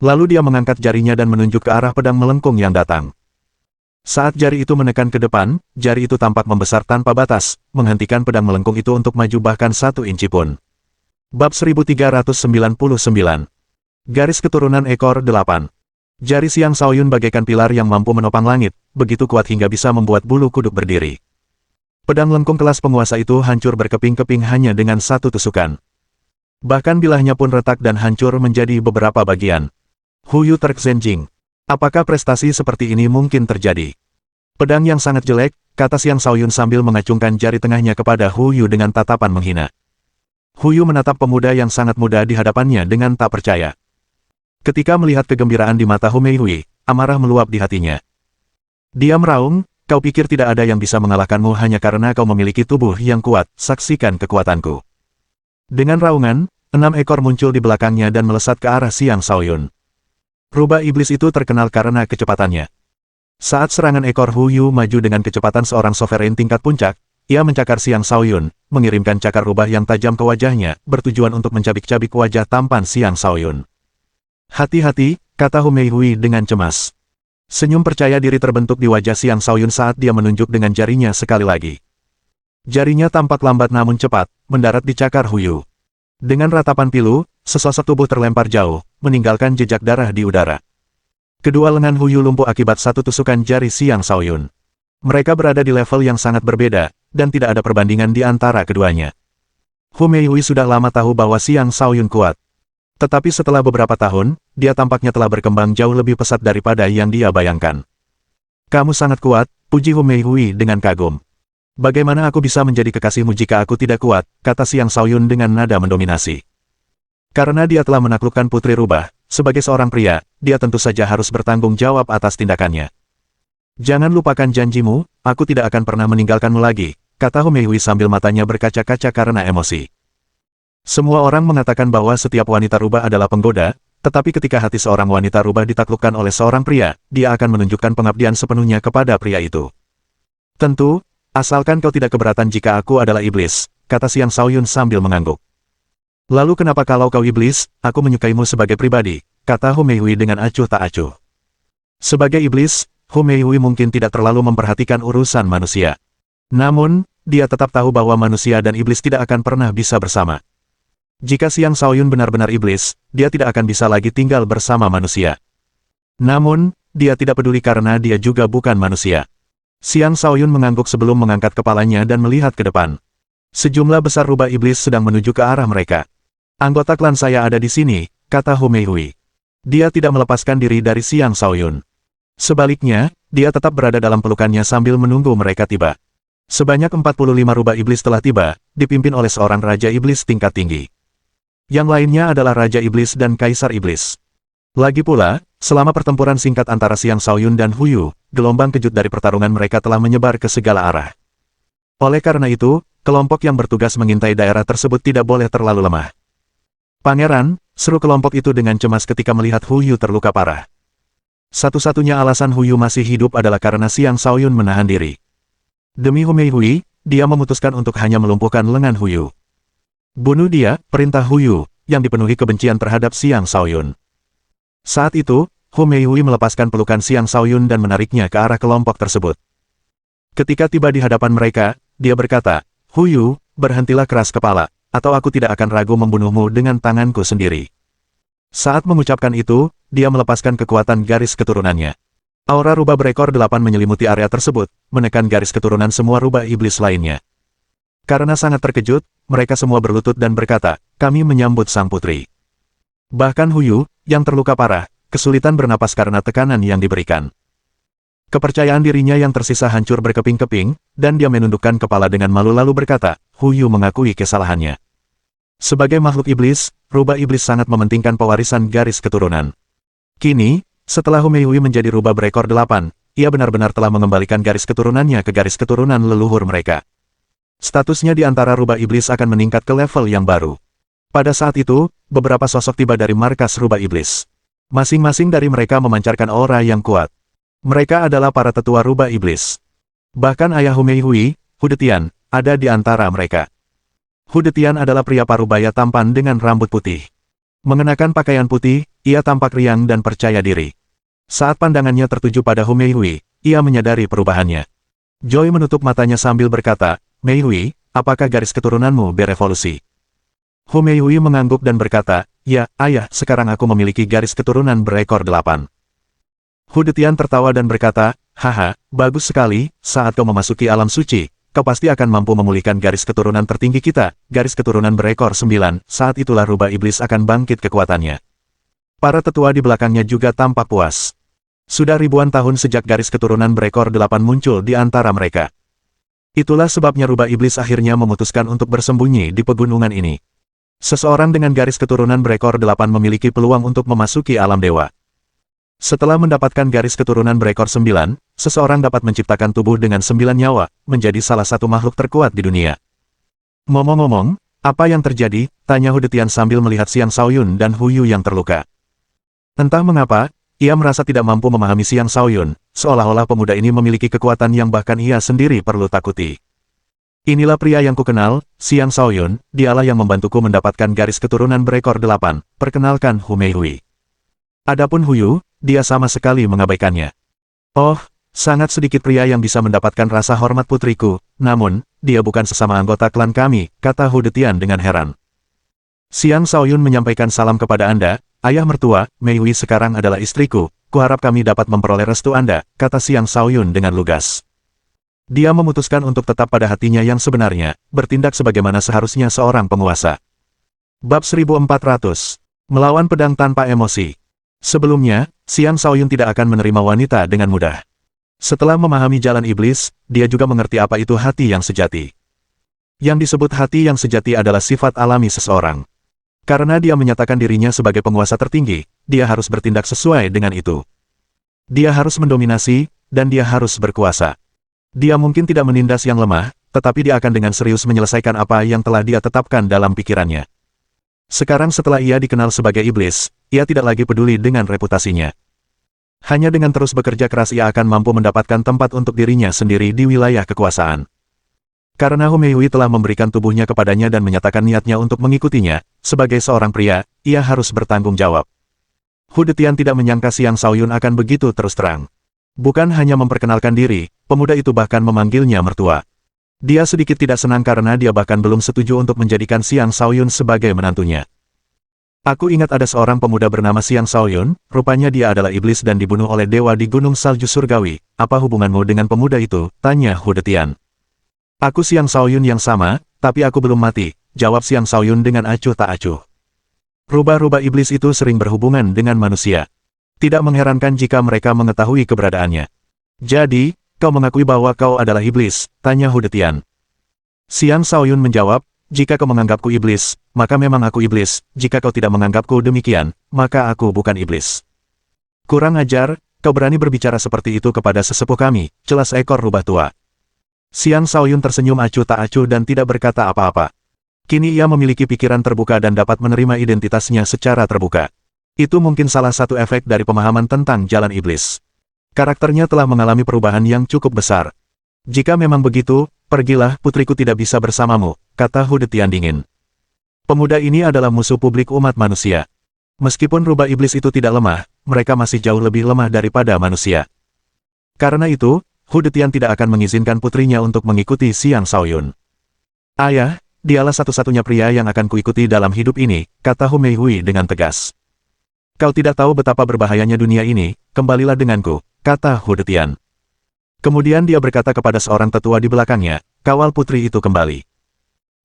Lalu dia mengangkat jarinya dan menunjuk ke arah pedang melengkung yang datang. Saat jari itu menekan ke depan, jari itu tampak membesar tanpa batas, menghentikan pedang melengkung itu untuk maju bahkan 1 inci pun. Bab 1399. Garis keturunan ekor 8. Jari Xiang Shaoyun bagaikan pilar yang mampu menopang langit, begitu kuat hingga bisa membuat bulu kuduk berdiri. Pedang lengkung kelas penguasa itu hancur berkeping-keping hanya dengan 1 tusukan. Bahkan bilahnya pun retak dan hancur menjadi beberapa bagian. Hu Yu terksenjing. Apakah prestasi seperti ini mungkin terjadi? Pedang yang sangat jelek, kata Xiang Shaoyun sambil mengacungkan jari tengahnya kepada Hu Yu dengan tatapan menghina. Hu Yu menatap pemuda yang sangat muda di hadapannya dengan tak percaya. Ketika melihat kegembiraan di mata Hu Meiyui, amarah meluap di hatinya. Dia meraung, kau pikir tidak ada yang bisa mengalahkanmu hanya karena kau memiliki tubuh yang kuat, saksikan kekuatanku. Dengan raungan, 6 ekor muncul di belakangnya dan melesat ke arah Xiang Shaoyun. Rubah iblis itu terkenal karena kecepatannya. Saat serangan ekor Hu Yu maju dengan kecepatan seorang sovereign tingkat puncak, ia mencakar Xiang Shaoyun, mengirimkan cakar rubah yang tajam ke wajahnya, bertujuan untuk mencabik-cabik wajah tampan Xiang Shaoyun. Hati-hati, kata Hu Meiyui dengan cemas. Senyum percaya diri terbentuk di wajah Xiang Shaoyun saat dia menunjuk dengan jarinya sekali lagi. Jarinya tampak lambat namun cepat, mendarat di cakar Hu Yu. Dengan ratapan pilu, sesosok tubuh terlempar jauh, meninggalkan jejak darah di udara. Kedua lengan Hu Yu lumpuh akibat 1 tusukan jari Xiang Shaoyun. Mereka berada di level yang sangat berbeda, dan tidak ada perbandingan di antara keduanya. Hu Meiyui sudah lama tahu bahwa Xiang Shaoyun kuat. Tetapi setelah beberapa tahun, dia tampaknya telah berkembang jauh lebih pesat daripada yang dia bayangkan. Kamu sangat kuat, puji Hu Meiyui dengan kagum. Bagaimana aku bisa menjadi kekasihmu jika aku tidak kuat, kata Xiang Shaoyun dengan nada mendominasi. Karena dia telah menaklukkan Putri Rubah, sebagai seorang pria, dia tentu saja harus bertanggung jawab atas tindakannya. Jangan lupakan janjimu, aku tidak akan pernah meninggalkanmu lagi, kata Hu Meiyui sambil matanya berkaca-kaca karena emosi. Semua orang mengatakan bahwa setiap wanita rubah adalah penggoda, tetapi ketika hati seorang wanita rubah ditaklukkan oleh seorang pria, dia akan menunjukkan pengabdian sepenuhnya kepada pria itu. Tentu, asalkan kau tidak keberatan jika aku adalah iblis, kata Xiang Shaoyun sambil mengangguk. Lalu kenapa kalau kau iblis, aku menyukaimu sebagai pribadi, kata Hu Meiyui dengan acuh tak acuh. Sebagai iblis, Hu Meiyui mungkin tidak terlalu memperhatikan urusan manusia. Namun, dia tetap tahu bahwa manusia dan iblis tidak akan pernah bisa bersama. Jika Xiang Shaoyun benar-benar iblis, dia tidak akan bisa lagi tinggal bersama manusia. Namun, dia tidak peduli karena dia juga bukan manusia. Xiang Shaoyun mengangguk sebelum mengangkat kepalanya dan melihat ke depan. Sejumlah besar rubah iblis sedang menuju ke arah mereka. Anggota klan saya ada di sini, kata Hu Meiyui. Dia tidak melepaskan diri dari Xiang Shaoyun. Sebaliknya, dia tetap berada dalam pelukannya sambil menunggu mereka tiba. Sebanyak 45 rubah iblis telah tiba, dipimpin oleh seorang raja iblis tingkat tinggi. Yang lainnya adalah Raja Iblis dan Kaisar Iblis. Lagi pula, selama pertempuran singkat antara Xiang Shaoyun dan Hu Yu, gelombang kejut dari pertarungan mereka telah menyebar ke segala arah. Oleh karena itu, kelompok yang bertugas mengintai daerah tersebut tidak boleh terlalu lemah. Pangeran, seru kelompok itu dengan cemas ketika melihat Hu Yu terluka parah. Satu-satunya alasan Hu Yu masih hidup adalah karena Xiang Shaoyun menahan diri. Demi Hu Meiyui, dia memutuskan untuk hanya melumpuhkan lengan Hu Yu. Bunuh dia, perintah Hu Yu, yang dipenuhi kebencian terhadap Xiang Shaoyun. Saat itu, Hu Meiyui melepaskan pelukan Xiang Shaoyun dan menariknya ke arah kelompok tersebut. Ketika tiba di hadapan mereka, dia berkata, Hu Yu, berhentilah keras kepala, atau aku tidak akan ragu membunuhmu dengan tanganku sendiri. Saat mengucapkan itu, dia melepaskan kekuatan garis keturunannya. Aura rubah berekor 8 menyelimuti area tersebut, menekan garis keturunan semua rubah iblis lainnya. Karena sangat terkejut, mereka semua berlutut dan berkata, kami menyambut sang putri. Bahkan Hu Yu, yang terluka parah, kesulitan bernapas karena tekanan yang diberikan. Kepercayaan dirinya yang tersisa hancur berkeping-keping, dan dia menundukkan kepala dengan malu lalu berkata, Hu Yu mengakui kesalahannya. Sebagai makhluk iblis, rubah iblis sangat mementingkan pewarisan garis keturunan. Kini, setelah Humeihui menjadi rubah berekor 8, ia benar-benar telah mengembalikan garis keturunannya ke garis keturunan leluhur mereka. Statusnya di antara rubah iblis akan meningkat ke level yang baru. Pada saat itu, beberapa sosok tiba dari markas rubah iblis. Masing-masing dari mereka memancarkan aura yang kuat. Mereka adalah para tetua rubah iblis. Bahkan ayah Humeihui, Hudetian, ada di antara mereka. Hudetian adalah pria parubaya tampan dengan rambut putih. Mengenakan pakaian putih, ia tampak riang dan percaya diri. Saat pandangannya tertuju pada Humeihui, ia menyadari perubahannya. Joy menutup matanya sambil berkata, "Meihui, apakah garis keturunanmu berevolusi?" Humeihui mengangguk dan berkata, "Ya, ayah, sekarang aku memiliki garis keturunan berekor 8. Hudetian tertawa dan berkata, "Haha, bagus sekali, saat kau memasuki alam suci, kau pasti akan mampu memulihkan garis keturunan tertinggi kita, garis keturunan berekor 9, saat itulah rubah iblis akan bangkit kekuatannya." Para tetua di belakangnya juga tampak puas. Sudah ribuan tahun sejak garis keturunan berekor 8 muncul di antara mereka. Itulah sebabnya rubah iblis akhirnya memutuskan untuk bersembunyi di pegunungan ini. Seseorang dengan garis keturunan berekor 8 memiliki peluang untuk memasuki alam dewa. Setelah mendapatkan garis keturunan berekor 9, seseorang dapat menciptakan tubuh dengan 9 nyawa, menjadi salah satu makhluk terkuat di dunia. Ngomong-ngomong, apa yang terjadi? Tanya Hudetian sambil melihat Xiang Shaoyun dan Huyu yang terluka. Entah mengapa, ia merasa tidak mampu memahami Xiang Shaoyun, seolah-olah pemuda ini memiliki kekuatan yang bahkan ia sendiri perlu takuti. Inilah pria yang kukenal, Xiang Shaoyun, dialah yang membantuku mendapatkan garis keturunan berekor 8, perkenalkan Humeihui. Adapun Huyu, dia sama sekali mengabaikannya. Oh, sangat sedikit pria yang bisa mendapatkan rasa hormat putriku, namun, dia bukan sesama anggota klan kami, kata Hudetian dengan heran. Xiang Shaoyun menyampaikan salam kepada Anda, ayah mertua, Meihui sekarang adalah istriku, kuharap kami dapat memperoleh restu Anda, kata Xiang Shaoyun dengan lugas. Dia memutuskan untuk tetap pada hatinya yang sebenarnya, bertindak sebagaimana seharusnya seorang penguasa. Bab 1400. Melawan pedang tanpa emosi. Sebelumnya, Xiang Shaoyun tidak akan menerima wanita dengan mudah. Setelah memahami jalan iblis, dia juga mengerti apa itu hati yang sejati. Yang disebut hati yang sejati adalah sifat alami seseorang. Karena dia menyatakan dirinya sebagai penguasa tertinggi, dia harus bertindak sesuai dengan itu. Dia harus mendominasi, dan dia harus berkuasa. Dia mungkin tidak menindas yang lemah, tetapi dia akan dengan serius menyelesaikan apa yang telah dia tetapkan dalam pikirannya. Sekarang setelah ia dikenal sebagai iblis, ia tidak lagi peduli dengan reputasinya. Hanya dengan terus bekerja keras ia akan mampu mendapatkan tempat untuk dirinya sendiri di wilayah kekuasaan. Karena Humeihui telah memberikan tubuhnya kepadanya dan menyatakan niatnya untuk mengikutinya, sebagai seorang pria, ia harus bertanggung jawab. Hudetian tidak menyangka Xiang Shaoyun akan begitu terus terang. Bukan hanya memperkenalkan diri, pemuda itu bahkan memanggilnya mertua. Dia sedikit tidak senang karena dia bahkan belum setuju untuk menjadikan Xiang Shaoyun sebagai menantunya. Aku ingat ada seorang pemuda bernama Xiang Shaoyun, rupanya dia adalah iblis dan dibunuh oleh dewa di Gunung Salju Surgawi. Apa hubunganmu dengan pemuda itu? Tanya Hudetian. Aku Xiang Shaoyun yang sama, tapi aku belum mati, jawab Xiang Shaoyun dengan acuh tak acuh. Rubah-rubah iblis itu sering berhubungan dengan manusia. Tidak mengherankan jika mereka mengetahui keberadaannya. Jadi, kau mengakui bahwa kau adalah iblis, tanya Hudetian. Xiang Shaoyun menjawab, jika kau menganggapku iblis, maka memang aku iblis, jika kau tidak menganggapku demikian, maka aku bukan iblis. Kurang ajar, kau berani berbicara seperti itu kepada sesepuh kami, celah seekor rubah tua. Xiang Shaoyun tersenyum acuh tak acuh dan tidak berkata apa-apa. Kini ia memiliki pikiran terbuka dan dapat menerima identitasnya secara terbuka. Itu mungkin salah satu efek dari pemahaman tentang jalan iblis. Karakternya telah mengalami perubahan yang cukup besar. Jika memang begitu, pergilah, putriku tidak bisa bersamamu, kata Hudetian dingin. Pemuda ini adalah musuh publik umat manusia. Meskipun rubah iblis itu tidak lemah, mereka masih jauh lebih lemah daripada manusia. Karena itu, Hudetian tidak akan mengizinkan putrinya untuk mengikuti Xiang Shaoyun. Ayah, dialah satu-satunya pria yang akan kuikuti dalam hidup ini, kata Humeihui dengan tegas. Kau tidak tahu betapa berbahayanya dunia ini, kembalilah denganku, kata Hudetian. Kemudian dia berkata kepada seorang tetua di belakangnya, kawal putri itu kembali.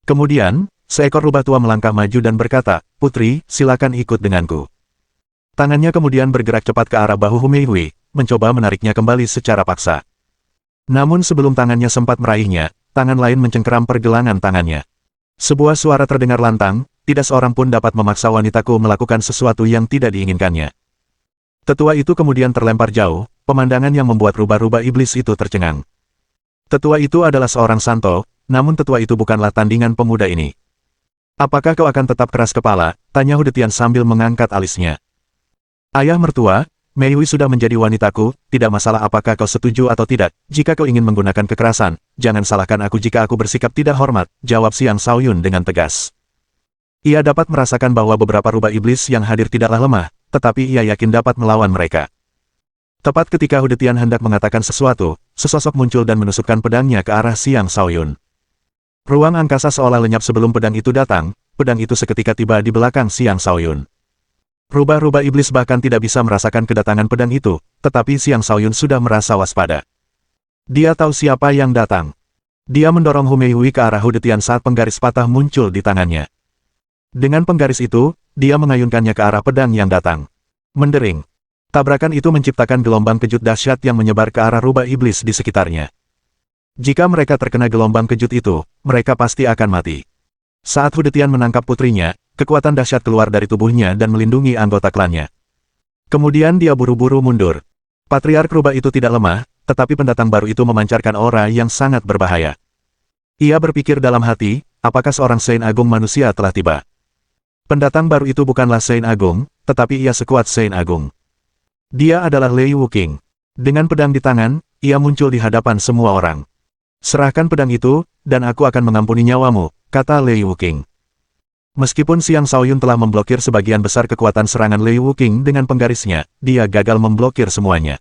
Kemudian, seekor rubah tua melangkah maju dan berkata, putri, silakan ikut denganku. Tangannya kemudian bergerak cepat ke arah bahu Humeihui, mencoba menariknya kembali secara paksa. Namun sebelum tangannya sempat meraihnya, tangan lain mencengkeram pergelangan tangannya. Sebuah suara terdengar lantang, tidak seorang pun dapat memaksa wanitaku melakukan sesuatu yang tidak diinginkannya. Tetua itu kemudian terlempar jauh, pemandangan yang membuat rubah-rubah iblis itu tercengang. Tetua itu adalah seorang santo, namun tetua itu bukanlah tandingan pemuda ini. Apakah kau akan tetap keras kepala? Tanya Hu Detian sambil mengangkat alisnya. Ayah mertua, Mei Hui sudah menjadi wanitaku, tidak masalah apakah kau setuju atau tidak. Jika kau ingin menggunakan kekerasan, jangan salahkan aku jika aku bersikap tidak hormat, jawab Xiang Shaoyun dengan tegas. Ia dapat merasakan bahwa beberapa rubah iblis yang hadir tidaklah lemah, tetapi ia yakin dapat melawan mereka. Tepat ketika Hu Detian hendak mengatakan sesuatu, sesosok muncul dan menusukkan pedangnya ke arah Xiang Shaoyun. Ruang angkasa seolah lenyap sebelum pedang itu datang, pedang itu seketika tiba di belakang Xiang Shaoyun. Rubah-rubah iblis bahkan tidak bisa merasakan kedatangan pedang itu, tetapi Xiang Shaoyun sudah merasa waspada. Dia tahu siapa yang datang. Dia mendorong Hu Meihui ke arah Hu Detian saat penggaris patah muncul di tangannya. Dengan penggaris itu, dia mengayunkannya ke arah pedang yang datang. Mendering. Tabrakan itu menciptakan gelombang kejut dahsyat yang menyebar ke arah rubah iblis di sekitarnya. Jika mereka terkena gelombang kejut itu, mereka pasti akan mati. Saat Hu Detian menangkap putrinya, kekuatan dahsyat keluar dari tubuhnya dan melindungi anggota klannya. Kemudian dia buru-buru mundur. Patriark rubah itu tidak lemah, tetapi pendatang baru itu memancarkan aura yang sangat berbahaya. Ia berpikir dalam hati, apakah seorang Saint Agung manusia telah tiba? Pendatang baru itu bukanlah Saint Agung, tetapi ia sekuat Saint Agung. Dia adalah Lei Wuqing. Dengan pedang di tangan, ia muncul di hadapan semua orang. Serahkan pedang itu, dan aku akan mengampuni nyawamu, kata Lei Wuqing. Meskipun Xiang Shaoyun telah memblokir sebagian besar kekuatan serangan Lei Wuqing dengan penggarisnya, dia gagal memblokir semuanya.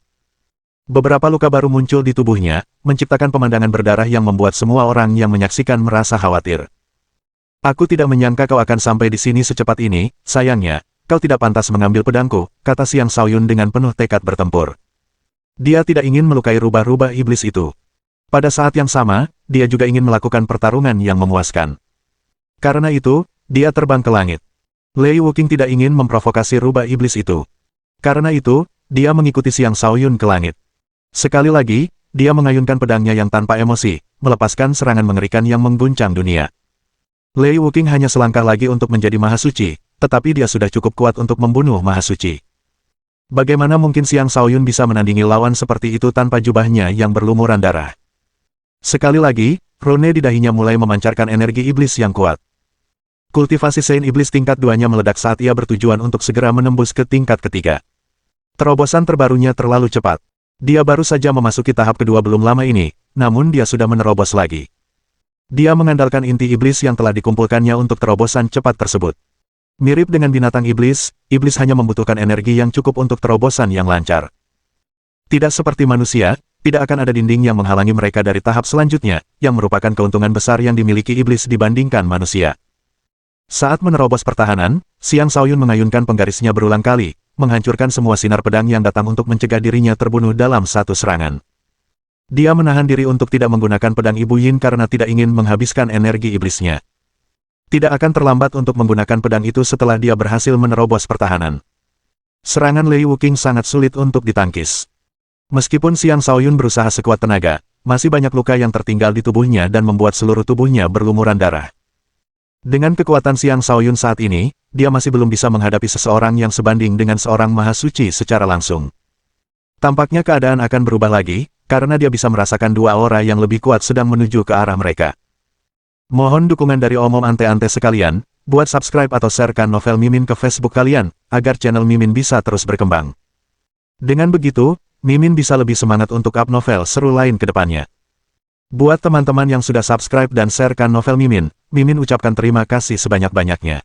Beberapa luka baru muncul di tubuhnya, menciptakan pemandangan berdarah yang membuat semua orang yang menyaksikan merasa khawatir. Aku tidak menyangka kau akan sampai di sini secepat ini, sayangnya, kau tidak pantas mengambil pedangku, kata Xiang Shaoyun dengan penuh tekad bertempur. Dia tidak ingin melukai rubah-rubah iblis itu. Pada saat yang sama, dia juga ingin melakukan pertarungan yang memuaskan. Karena itu, dia terbang ke langit. Lei Wuqing tidak ingin memprovokasi rubah iblis itu. Karena itu, dia mengikuti Xiang Shaoyun ke langit. Sekali lagi, dia mengayunkan pedangnya yang tanpa emosi, melepaskan serangan mengerikan yang mengguncang dunia. Lei Wuqing hanya selangkah lagi untuk menjadi Maha Suci, tetapi dia sudah cukup kuat untuk membunuh Maha Suci. Bagaimana mungkin Xiang Shaoyun bisa menandingi lawan seperti itu tanpa jubahnya yang berlumuran darah? Sekali lagi, rune di dahinya mulai memancarkan energi iblis yang kuat. Kultivasi Saint Iblis tingkat 2-nya meledak saat ia bertujuan untuk segera menembus ke tingkat ketiga. Terobosan terbarunya terlalu cepat. Dia baru saja memasuki tahap kedua belum lama ini, namun dia sudah menerobos lagi. Dia mengandalkan inti iblis yang telah dikumpulkannya untuk terobosan cepat tersebut. Mirip dengan binatang iblis, iblis hanya membutuhkan energi yang cukup untuk terobosan yang lancar. Tidak seperti manusia, tidak akan ada dinding yang menghalangi mereka dari tahap selanjutnya, yang merupakan keuntungan besar yang dimiliki iblis dibandingkan manusia. Saat menerobos pertahanan, Xiang Shaoyun mengayunkan penggarisnya berulang kali, menghancurkan semua sinar pedang yang datang untuk mencegah dirinya terbunuh dalam satu serangan. Dia menahan diri untuk tidak menggunakan pedang Ibu Yin karena tidak ingin menghabiskan energi iblisnya. Tidak akan terlambat untuk menggunakan pedang itu setelah dia berhasil menerobos pertahanan. Serangan Lei Wuqing sangat sulit untuk ditangkis. Meskipun Xiang Shaoyun berusaha sekuat tenaga, masih banyak luka yang tertinggal di tubuhnya dan membuat seluruh tubuhnya berlumuran darah. Dengan kekuatan Xiang Shaoyun saat ini, dia masih belum bisa menghadapi seseorang yang sebanding dengan seorang Maha Suci secara langsung. Tampaknya keadaan akan berubah lagi, karena dia bisa merasakan dua aura yang lebih kuat sedang menuju ke arah mereka. Mohon dukungan dari omom ante-ante sekalian, buat subscribe atau sharekan novel Mimin ke Facebook kalian, agar channel Mimin bisa terus berkembang. Dengan begitu, Mimin bisa lebih semangat untuk up novel seru lain ke depannya. Buat teman-teman yang sudah subscribe dan sharekan novel Mimin, Mimin ucapkan terima kasih sebanyak-banyaknya.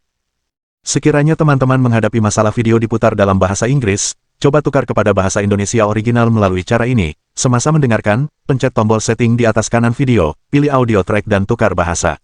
Sekiranya teman-teman menghadapi masalah video diputar dalam bahasa Inggris, coba tukar kepada bahasa Indonesia original melalui cara ini. Semasa mendengarkan, pencet tombol setting di atas kanan video, pilih audio track dan tukar bahasa.